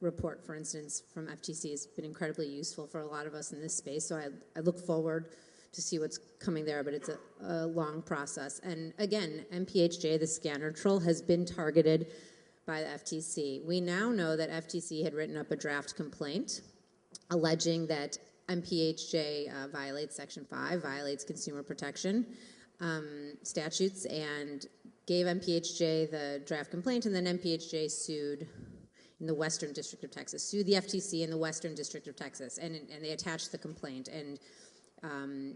report, for instance, from FTC has been incredibly useful for a lot of us in this space. So I look forward to see what's coming there, but it's a long process. And again, MPHJ, the scanner troll, has been targeted by the FTC. We now know that FTC had written up a draft complaint alleging that MPHJ violates Section 5, violates consumer protection statutes, and gave MPHJ the draft complaint, and then MPHJ sued in the Western District of Texas, sued the FTC in the Western District of Texas, and they attached the complaint. And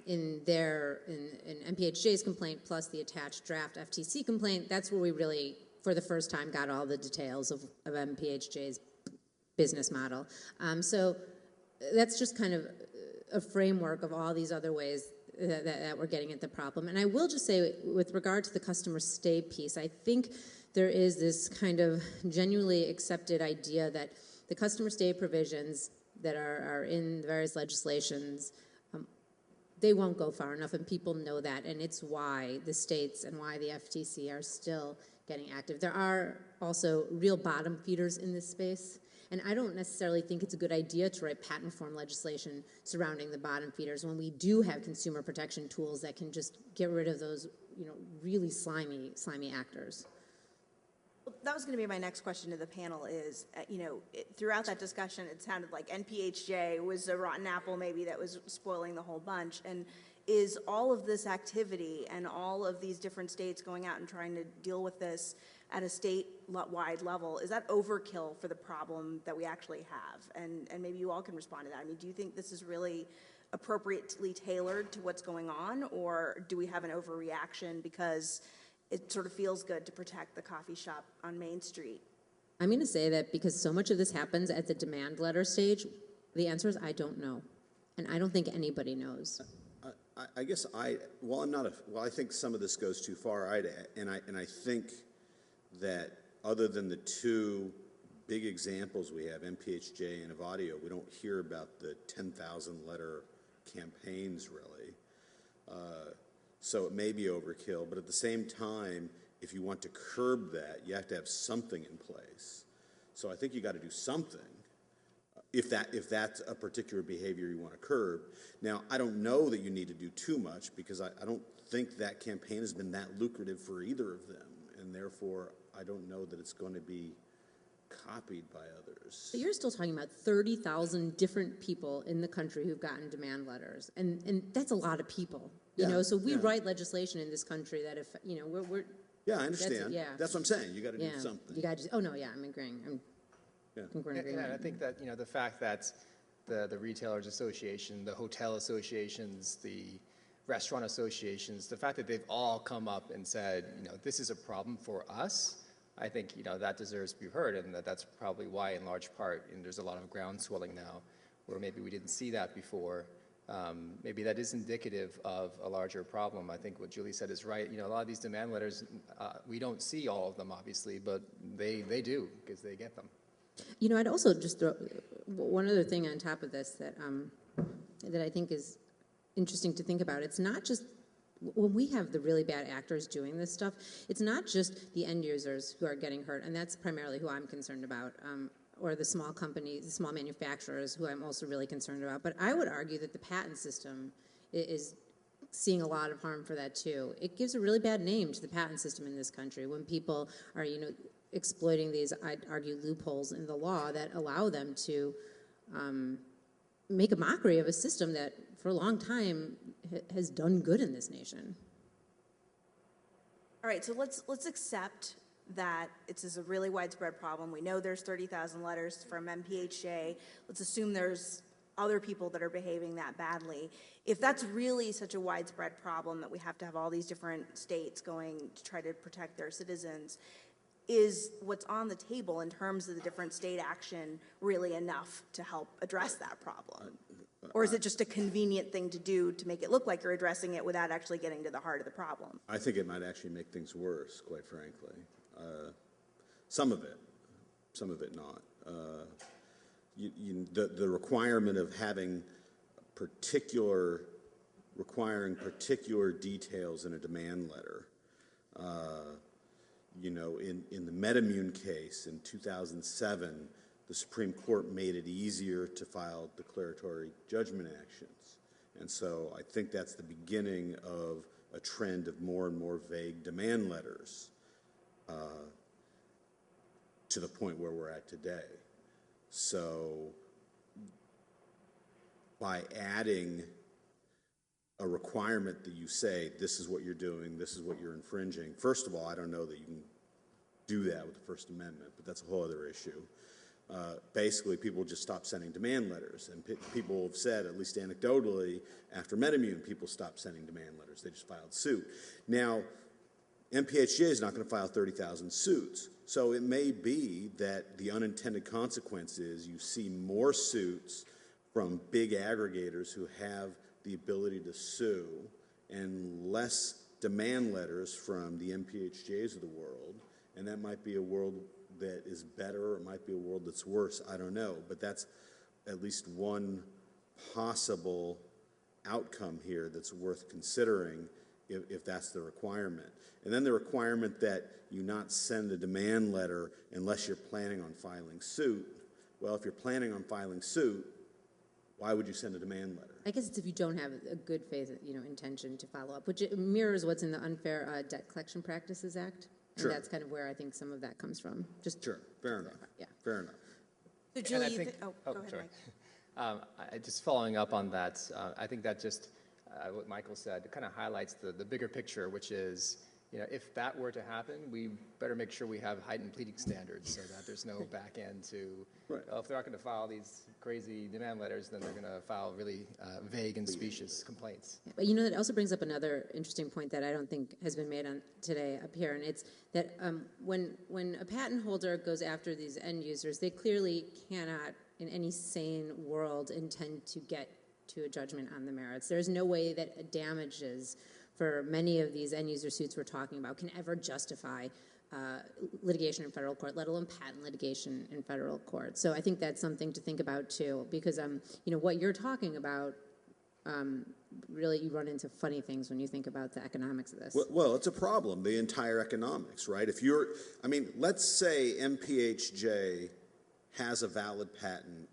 in MPHJ's complaint plus the attached draft FTC complaint, that's where we really, for the first time, got all the details of MPHJ's business model. So that's just kind of a framework of all these other ways that we're getting at the problem. And I will just say, with regard to the customer stay piece, I think there is this kind of genuinely accepted idea that the customer stay provisions that are in the various legislations, they won't go far enough, and people know that, and it's why the states and why the FTC are still getting active. There are also real bottom feeders in this space, and I don't necessarily think it's a good idea to write patent reform legislation surrounding the bottom feeders when we do have consumer protection tools that can just get rid of those, really slimy actors. Well, that was going to be my next question to the panel is, throughout that discussion, it sounded like NPHJ was a rotten apple maybe that was spoiling the whole bunch. And is all of this activity and all of these different states going out and trying to deal with this at a state-wide level, is that overkill for the problem that we actually have? And maybe you all can respond to that. I mean, do you think this is really appropriately tailored to what's going on, or do we have an overreaction because it sort of feels good to protect the coffee shop on Main Street? I'm going to say that because so much of this happens at the demand letter stage, the answer is I don't know. And I don't think anybody knows. I guess I think some of this goes too far. I think that other than the two big examples we have, MPHJ and Avadio, we don't hear about the 10,000 letter campaigns really. So it may be overkill, but at the same time, if you want to curb that, you have to have something in place. So I think you got to do something if that's a particular behavior you want to curb. Now, I don't know that you need to do too much because I don't think that campaign has been that lucrative for either of them, and therefore I don't know that it's going to be copied by others. But you're still talking about 30,000 different people in the country who've gotten demand letters, and that's a lot of people. So we write legislation in this country that if we're yeah, I understand. That's what I'm saying. You got to do something. You got to. Oh no, yeah, I'm agreeing. And I think that the fact that the retailers association, the hotel associations, the restaurant associations, the fact that they've all come up and said, this is a problem for us, I think, that deserves to be heard, and that's probably why, in large part, and there's a lot of ground swelling now, where maybe we didn't see that before. Maybe that is indicative of a larger problem. I think what Julie said is right. A lot of these demand letters, we don't see all of them, obviously, but they do, because they get them. I'd also just throw one other thing on top of this that I think is interesting to think about. It's not just when we have the really bad actors doing this stuff, it's not just the end users who are getting hurt, and that's primarily who I'm concerned about, or the small companies, the small manufacturers, who I'm also really concerned about. But I would argue that the patent system is seeing a lot of harm for that too. It gives a really bad name to the patent system in this country when people are, exploiting these, I'd argue, loopholes in the law that allow them to make a mockery of a system that for a long time has done good in this nation. All right, so let's accept that this is a really widespread problem. We know there's 30,000 letters from MPHJ. Let's assume there's other people that are behaving that badly. If that's really such a widespread problem that we have to have all these different states going to try to protect their citizens, is what's on the table in terms of the different state action really enough to help address that problem? Or is it just a convenient thing to do to make it look like you're addressing it without actually getting to the heart of the problem? I think it might actually make things worse, quite frankly. Some of it not. The requirement of requiring particular details in a demand letter. In the MedImmune case in 2007, the Supreme Court made it easier to file declaratory judgment actions. And so I think that's the beginning of a trend of more and more vague demand letters to the point where we're at today. So by adding a requirement that you say, this is what you're doing, this is what you're infringing, first of all, I don't know that you can do that with the First Amendment, but that's a whole other issue. Basically, people just stopped sending demand letters, and people have said, at least anecdotally, after MedImmune, people stopped sending demand letters. They just filed suit. Now, MPHJ is not going to file 30,000 suits, so it may be that the unintended consequence is you see more suits from big aggregators who have the ability to sue and less demand letters from the MPHJs of the world, and that might be a world that is better, or it might be a world that's worse, I don't know, but that's at least one possible outcome here that's worth considering if that's the requirement. And then the requirement that you not send a demand letter unless you're planning on filing suit. Well, if you're planning on filing suit, why would you send a demand letter? I guess it's if you don't have a good faith, intention to follow up, which mirrors what's in the Unfair Debt Collection Practices Act. And Sure. that's kind of where I think some of that comes from. Sure, fair enough. Yeah. Fair enough. So Julie, go ahead, sorry. Mike. Just following up on that, I think that just what Michael said kind of highlights the bigger picture, which is, if that were to happen, we better make sure we have heightened pleading standards so that there's no back end to, Right. if they're not going to file these crazy demand letters, then they're going to file really vague and specious complaints. But that also brings up another interesting point that I don't think has been made on today up here, and it's that when a patent holder goes after these end users, they clearly cannot, in any sane world, intend to get to a judgment on the merits. There's no way that damages for many of these end user suits we're talking about can ever justify litigation in federal court, let alone patent litigation in federal court. So I think that's something to think about too, because what you're talking about, really you run into funny things when you think about the economics of this. Well, it's a problem, the entire economics, right? Let's say MPHJ has a valid patent,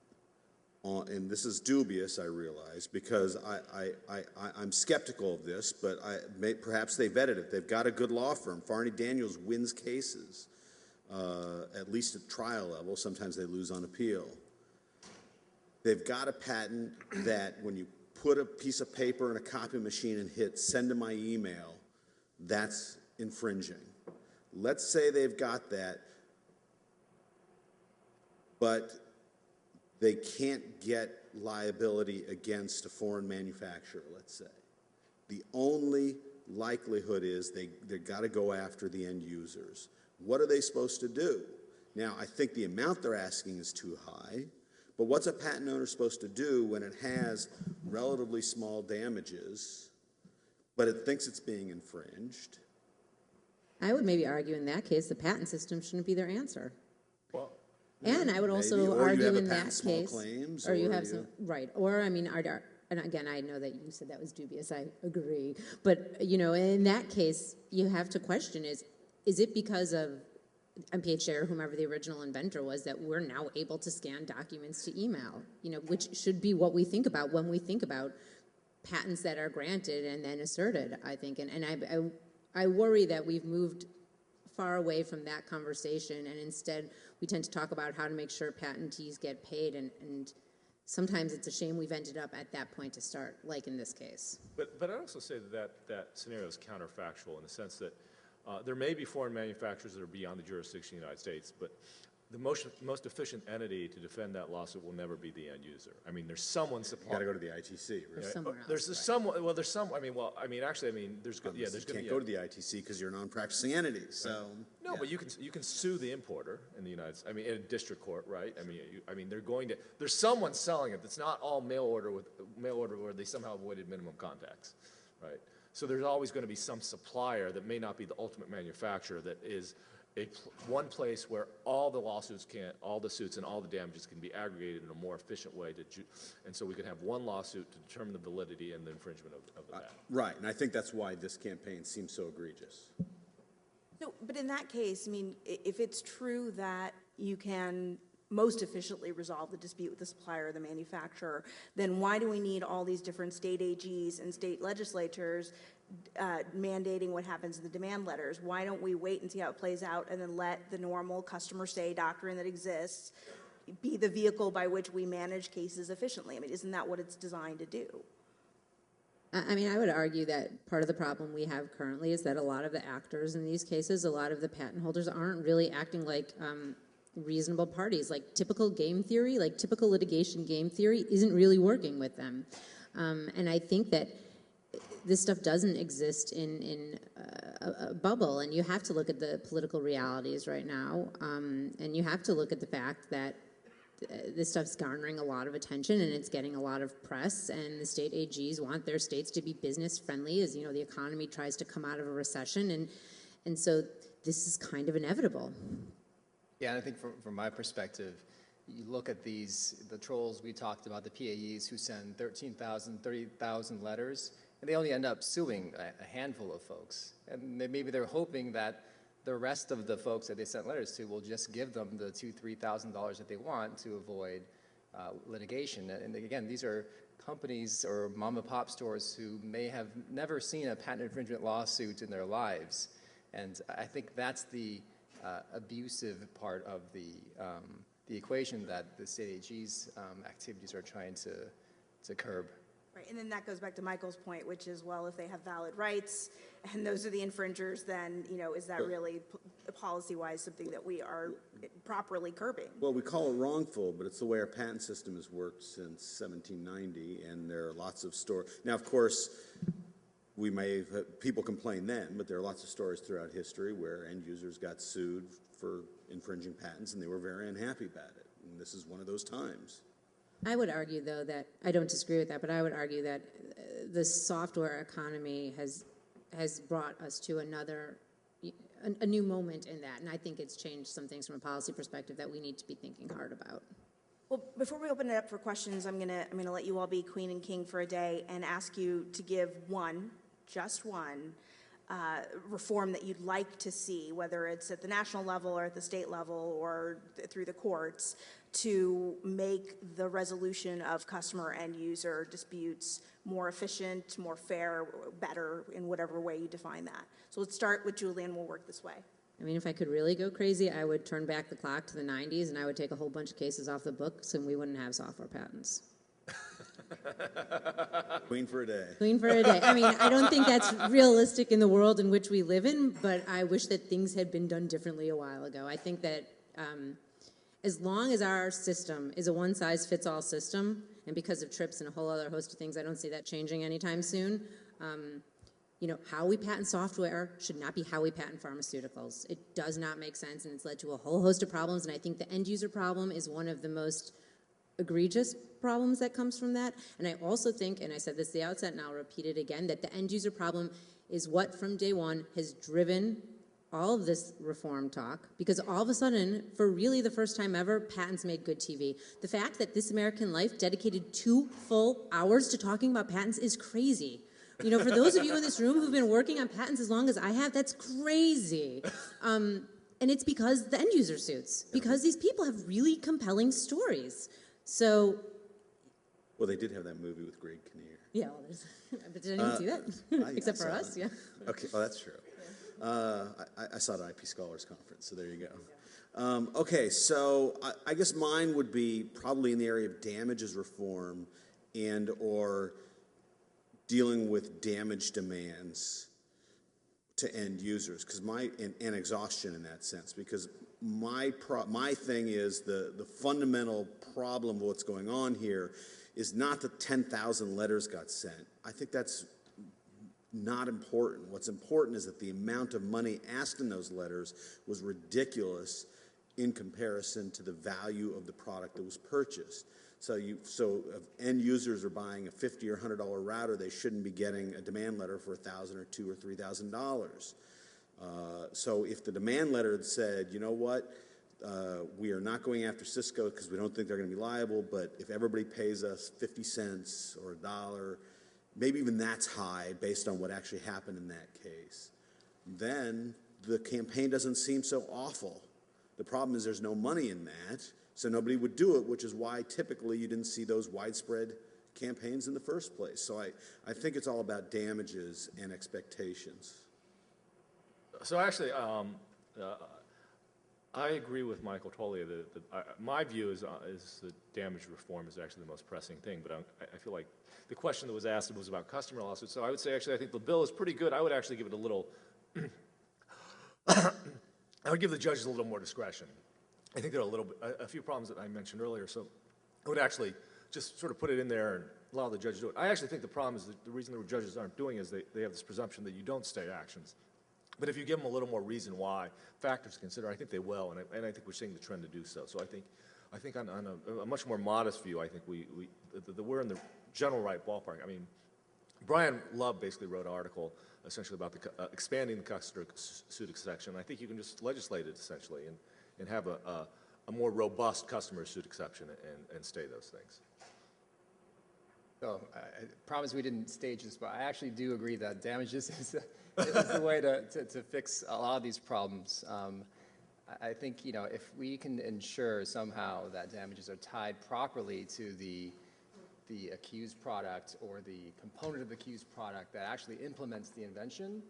and this is dubious, I realize, because I'm skeptical of this, but perhaps they vetted it. They've got a good law firm. Farney Daniels wins cases, at least at trial level. Sometimes they lose on appeal. They've got a patent that when you put a piece of paper in a copy machine and hit send to my email, that's infringing. Let's say they've got that, but they can't get liability against a foreign manufacturer, let's say. The only likelihood is they've got to go after the end users. What are they supposed to do? Now, I think the amount they're asking is too high, but what's a patent owner supposed to do when it has relatively small damages, but it thinks it's being infringed? I would maybe argue in that case the patent system shouldn't be their answer. Well, And I would also Maybe, or argue you have in a that patent small case, claims, or you or have you- some right, or and again, I know that you said that was dubious, I agree, but, in that case, you have to question is it because of MPHJ or whomever the original inventor was that we're now able to scan documents to email, which should be what we think about when we think about patents that are granted and then asserted, I think. And I worry that we've moved far away from that conversation, and instead we tend to talk about how to make sure patentees get paid, and sometimes it's a shame we've ended up at that point to start, like in this case. But I'd also say that scenario is counterfactual in the sense that there may be foreign manufacturers that are beyond the jurisdiction of the United States, but the most efficient entity to defend that lawsuit will never be the end user. I mean, there's someone supplying. Got to go to the ITC. Right? Somewhere else, There's someone. Well, there's some. I mean, there's good. Yeah, You there's going can't to go to the ITC because you're a non-practicing entity. So no, but you can sue the importer in the United States. I mean, in a district court, right? I mean, they're going to. There's someone selling it. That's not all mail order where they somehow avoided minimum contacts, right? So there's always going to be some supplier that may not be the ultimate manufacturer that is one place where all the suits and all the damages can be aggregated in a more efficient way and so we can have one lawsuit to determine the validity and the infringement of the patent. right, and I think that's why this campaign seems so egregious. No, but in that case, I mean, if it's true that you can most efficiently resolve the dispute with the supplier or the manufacturer, then why do we need all these different state AGs and state legislatures mandating what happens in the demand letters? Why don't we wait and see how it plays out and then let the normal customer stay doctrine that exists be the vehicle by which we manage cases efficiently? I mean, isn't that what it's designed to do? I mean, I would argue that part of the problem we have currently is that a lot of the actors in these cases, a lot of the patent holders aren't really acting like reasonable parties. Like typical game theory, like typical litigation game theory isn't really working with them. And I think that this stuff doesn't exist in a bubble, and you have to look at the political realities right now, and you have to look at the fact that this stuff's garnering a lot of attention and it's getting a lot of press, and the state AGs want their states to be business friendly as the economy tries to come out of a recession, and so this is kind of inevitable. Yeah, and I think from my perspective, you look at the trolls we talked about, the PAEs who send 13,000, 30,000 letters, and they only end up suing a handful of folks. And maybe they're hoping that the rest of the folks that they sent letters to will just give them the $2,000, $3,000 that they want to avoid litigation. And again, these are companies or mom and pop stores who may have never seen a patent infringement lawsuit in their lives. And I think that's the abusive part of the equation that the state AG's activities are trying to curb. Right, and then that goes back to Michael's point, which is, well, if they have valid rights and those are the infringers, then, is that really policy-wise something that we are properly curbing? Well, we call it wrongful, but it's the way our patent system has worked since 1790, and there are lots of stories. Now, of course, we may have, people complain then, but there are lots of stories throughout history where end users got sued for infringing patents, and they were very unhappy about it. And this is one of those times. I would argue, though, that I don't disagree with that, but I would argue that the software economy has brought us to a new moment in that, and I think it's changed some things from a policy perspective that we need to be thinking hard about. Well, before we open it up for questions, I'm gonna let you all be queen and king for a day and ask you to give just one reform that you'd like to see, whether it's at the national level or at the state level or through the courts, to make the resolution of customer and user disputes more efficient, more fair, better, in whatever way you define that. So let's start with Julie, and we'll work this way. I mean, if I could really go crazy, I would turn back the clock to the 90s, and I would take a whole bunch of cases off the books, and we wouldn't have software patents. Queen for a day. Queen for a day. I mean, I don't think that's realistic in the world in which we live in, but I wish that things had been done differently a while ago. I think that as long as our system is a one-size-fits-all system, and because of TRIPS and a whole other host of things, I don't see that changing anytime soon. How we patent software should not be how we patent pharmaceuticals. It does not make sense, and it's led to a whole host of problems, and I think the end-user problem is one of the most egregious problems that comes from that. And I also think, and I said this at the outset and I'll repeat it again, that the end user problem is what from day one has driven all of this reform talk, because all of a sudden, for really the first time ever, patents made good TV. The fact that This American Life dedicated 2 full hours to talking about patents is crazy. You know, for those of you in this room who've been working on patents as long as I have, that's crazy. And it's because the end user suits, because these people have really compelling stories. So. Well, they did have that movie with Greg Kinnear. Yeah, well, but did anyone see that? Except for us, yeah. Okay, well, that's true. I saw it at IP Scholars Conference, so there you go. Okay, so I guess mine would be probably in the area of damages reform and or dealing with damage demands to end users, because and exhaustion in that sense, because my thing is the fundamental problem of what's going on here is not that 10,000 letters got sent. I think that's not important. What's important is that the amount of money asked in those letters was ridiculous in comparison to the value of the product that was purchased. So if end users are buying a $50 or $100 router, they shouldn't be getting a demand letter for $1,000 or $2,000 or $3,000. So if the demand letter had said, you know what, we are not going after Cisco because we don't think they're going to be liable, but if everybody pays us 50 cents or $1, maybe even that's high based on what actually happened in that case, then the campaign doesn't seem so awful. The problem is there's no money in that, so nobody would do it, which is why typically you didn't see those widespread campaigns in the first place. So I think it's all about damages and expectations. So actually, I agree with Michael totally. My view is that damage reform is actually the most pressing thing, but I feel like the question that was asked was about customer lawsuits. So I would say actually I think the bill is pretty good. I would actually give it a little, I would give the judges a little more discretion. I think there are a few problems that I mentioned earlier, so I would actually just sort of put it in there and allow the judge to do it. I actually think the problem is that the reason the judges aren't doing it is they have this presumption that you don't stay actions. But if you give them a little more reason why, factors to consider, I think they will, and I think we're seeing the trend to do so. So I think on a much more modest view, I think we're in the general right ballpark. I mean, Brian Love basically wrote an article essentially about expanding the customer suit exception. I think you can just legislate it essentially and have a more robust customer suit exception and stay those things. So I promise we didn't stage this, but I actually do agree that damages is the way to fix a lot of these problems. I think, you know, if we can ensure somehow that damages are tied properly to the accused product or the component of the accused product that actually implements the invention,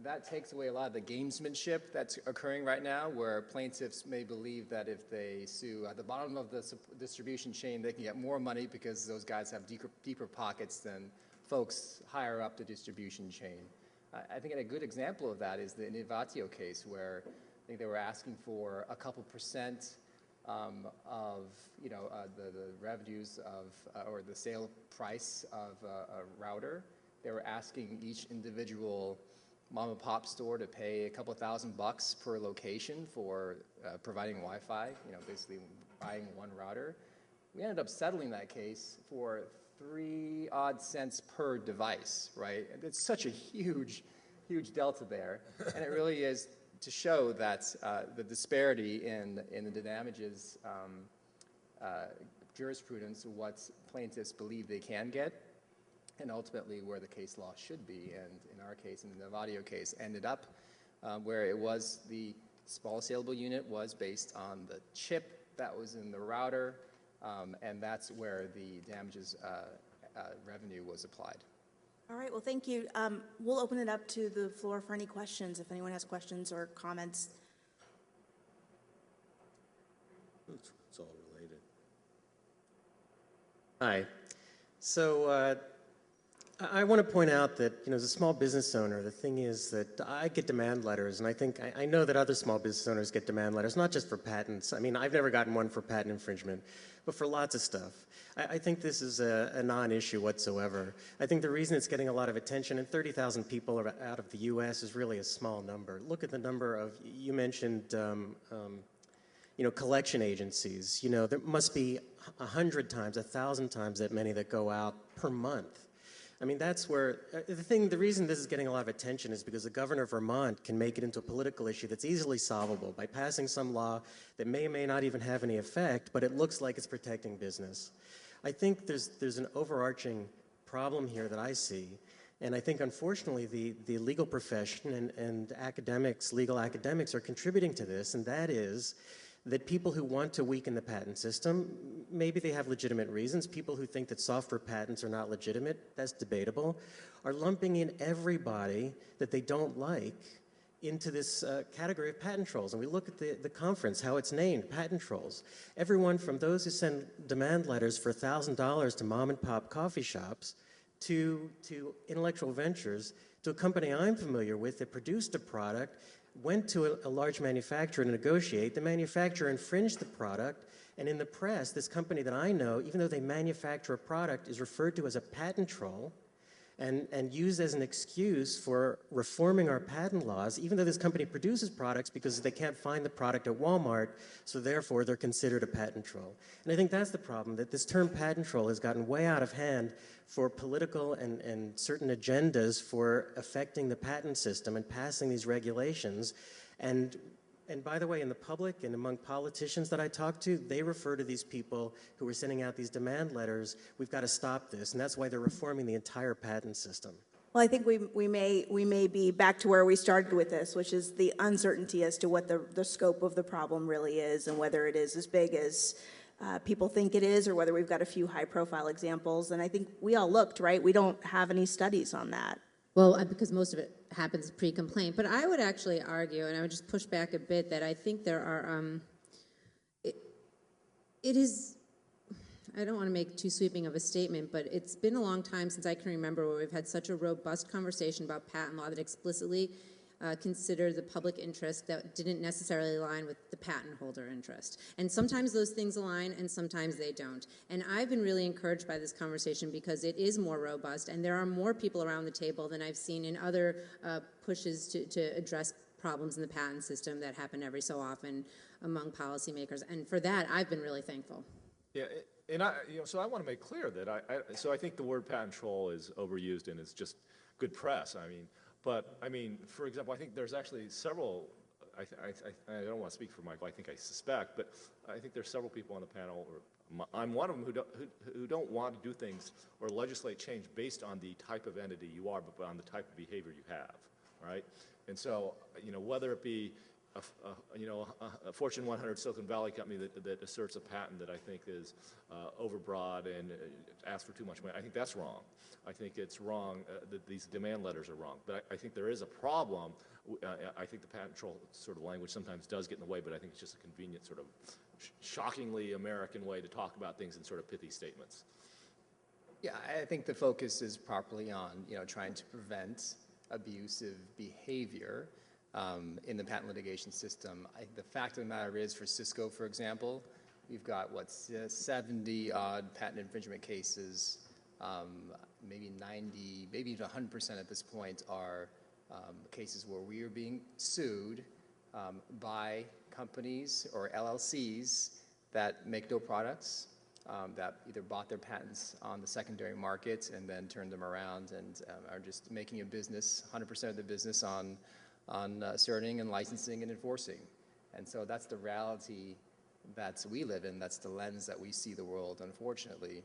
that takes away a lot of the gamesmanship that's occurring right now, where plaintiffs may believe that if they sue at the bottom of the distribution chain, they can get more money because those guys have deeper pockets than folks higher up the distribution chain. I think a good example of that is the Innovatio case, where I think they were asking for a couple percent of, you know, the revenues of, or the sale price of a router. They were asking each individual mom and pop store to pay a couple $1,000 per location for providing Wi-Fi, you know, basically buying one router. We ended up settling that case for 3 odd cents per device, right? And it's such a huge delta there. And it really is to show that the disparity in the damages jurisprudence, what plaintiffs believe they can get, and ultimately where the case law should be. And in our case, in the Innovatio case, ended up where it was the small saleable unit was based on the chip that was in the router, and that's where the damages revenue was applied. All right, well, thank you. We'll open it up to the floor for any questions, if anyone has questions or comments. It's all related. Hi. So I want to point out that, you know, as a small business owner, the thing is that I get demand letters, and I know that other small business owners get demand letters, not just for patents. I mean, I've never gotten one for patent infringement, but for lots of stuff. I think this is a non-issue whatsoever. I think the reason it's getting a lot of attention, and 30,000 people out of the U.S. is really a small number. Look at the number of, you mentioned, you know, collection agencies. You know, there must be 100 times, 1,000 times that many that go out per month. I mean, that's where, the reason this is getting a lot of attention is because the governor of Vermont can make it into a political issue that's easily solvable by passing some law that may or may not even have any effect, but it looks like it's protecting business. I think there's an overarching problem here that I see, and I think unfortunately the legal profession and academics, legal academics are contributing to this, and that is that people who want to weaken the patent system, maybe they have legitimate reasons. People who think that software patents are not legitimate, that's debatable, are lumping in everybody that they don't like into this category of patent trolls. And we look at the conference, how it's named, patent trolls. Everyone from those who send demand letters for $1,000 to mom and pop coffee shops to intellectual ventures, to a company I'm familiar with that produced a product, went to a large manufacturer to negotiate. The manufacturer infringed the product, and in the press, this company that I know, even though they manufacture a product, is referred to as a patent troll and used as an excuse for reforming our patent laws, even though this company produces products because they can't find the product at Walmart, so therefore they're considered a patent troll. And I think that's the problem, that this term patent troll has gotten way out of hand for political and certain agendas for affecting the patent system and passing these regulations. And by the way, in the public and among politicians that I talk to, they refer to these people who are sending out these demand letters, we've got to stop this, and that's why they're reforming the entire patent system. Well, I think we may be back to where we started with this, which is the uncertainty as to what the scope of the problem really is and whether it is as big as people think it is or whether we've got a few high-profile examples. And I think we all looked, right? We don't have any studies on that. Well, because most of it happens pre-complaint. But I would actually argue, and I would just push back a bit, that I think there are, it is, I don't want to make too sweeping of a statement, but it's been a long time since I can remember where we've had such a robust conversation about patent law that explicitly considered the public interest that didn't necessarily align with the patent holder interest. And sometimes those things align and sometimes they don't. And I've been really encouraged by this conversation because it is more robust and there are more people around the table than I've seen in other pushes to address problems in the patent system that happen every so often among policymakers. And for that, I've been really thankful. Yeah, and so I want to make clear that I think the word patent troll is overused and it's just good press. But I mean, for example, I think there's actually several. I don't want to speak for Michael. I think I suspect, but I think there's several people on the panel, or I'm one of them, who don't want to do things or legislate change based on the type of entity you are, but on the type of behavior you have, right? And so, whether it be a Fortune 100 Silicon Valley company that asserts a patent that I think is overbroad and asks for too much money, I think that's wrong. I think it's wrong that these demand letters are wrong. But I think there is a problem. I think the patent troll sort of language sometimes does get in the way, but I think it's just a convenient sort of shockingly American way to talk about things in sort of pithy statements. Yeah, I think the focus is properly on trying to prevent abusive behavior in the patent litigation system. The fact of the matter is, for Cisco, for example, we've got 70-odd patent infringement cases. Maybe 90, maybe even 100% at this point are cases where we are being sued by companies or LLCs that make no products, that either bought their patents on the secondary market and then turned them around and are just making a business, 100% of the business on asserting and licensing and enforcing. And so that's the reality that we live in. That's the lens that we see the world, unfortunately,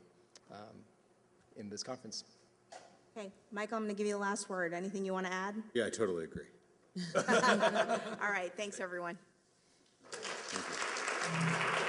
in this conference. Okay, Michael, I'm going to give you the last word. Anything you want to add? Yeah, I totally agree. All right, thanks, everyone. Thank you.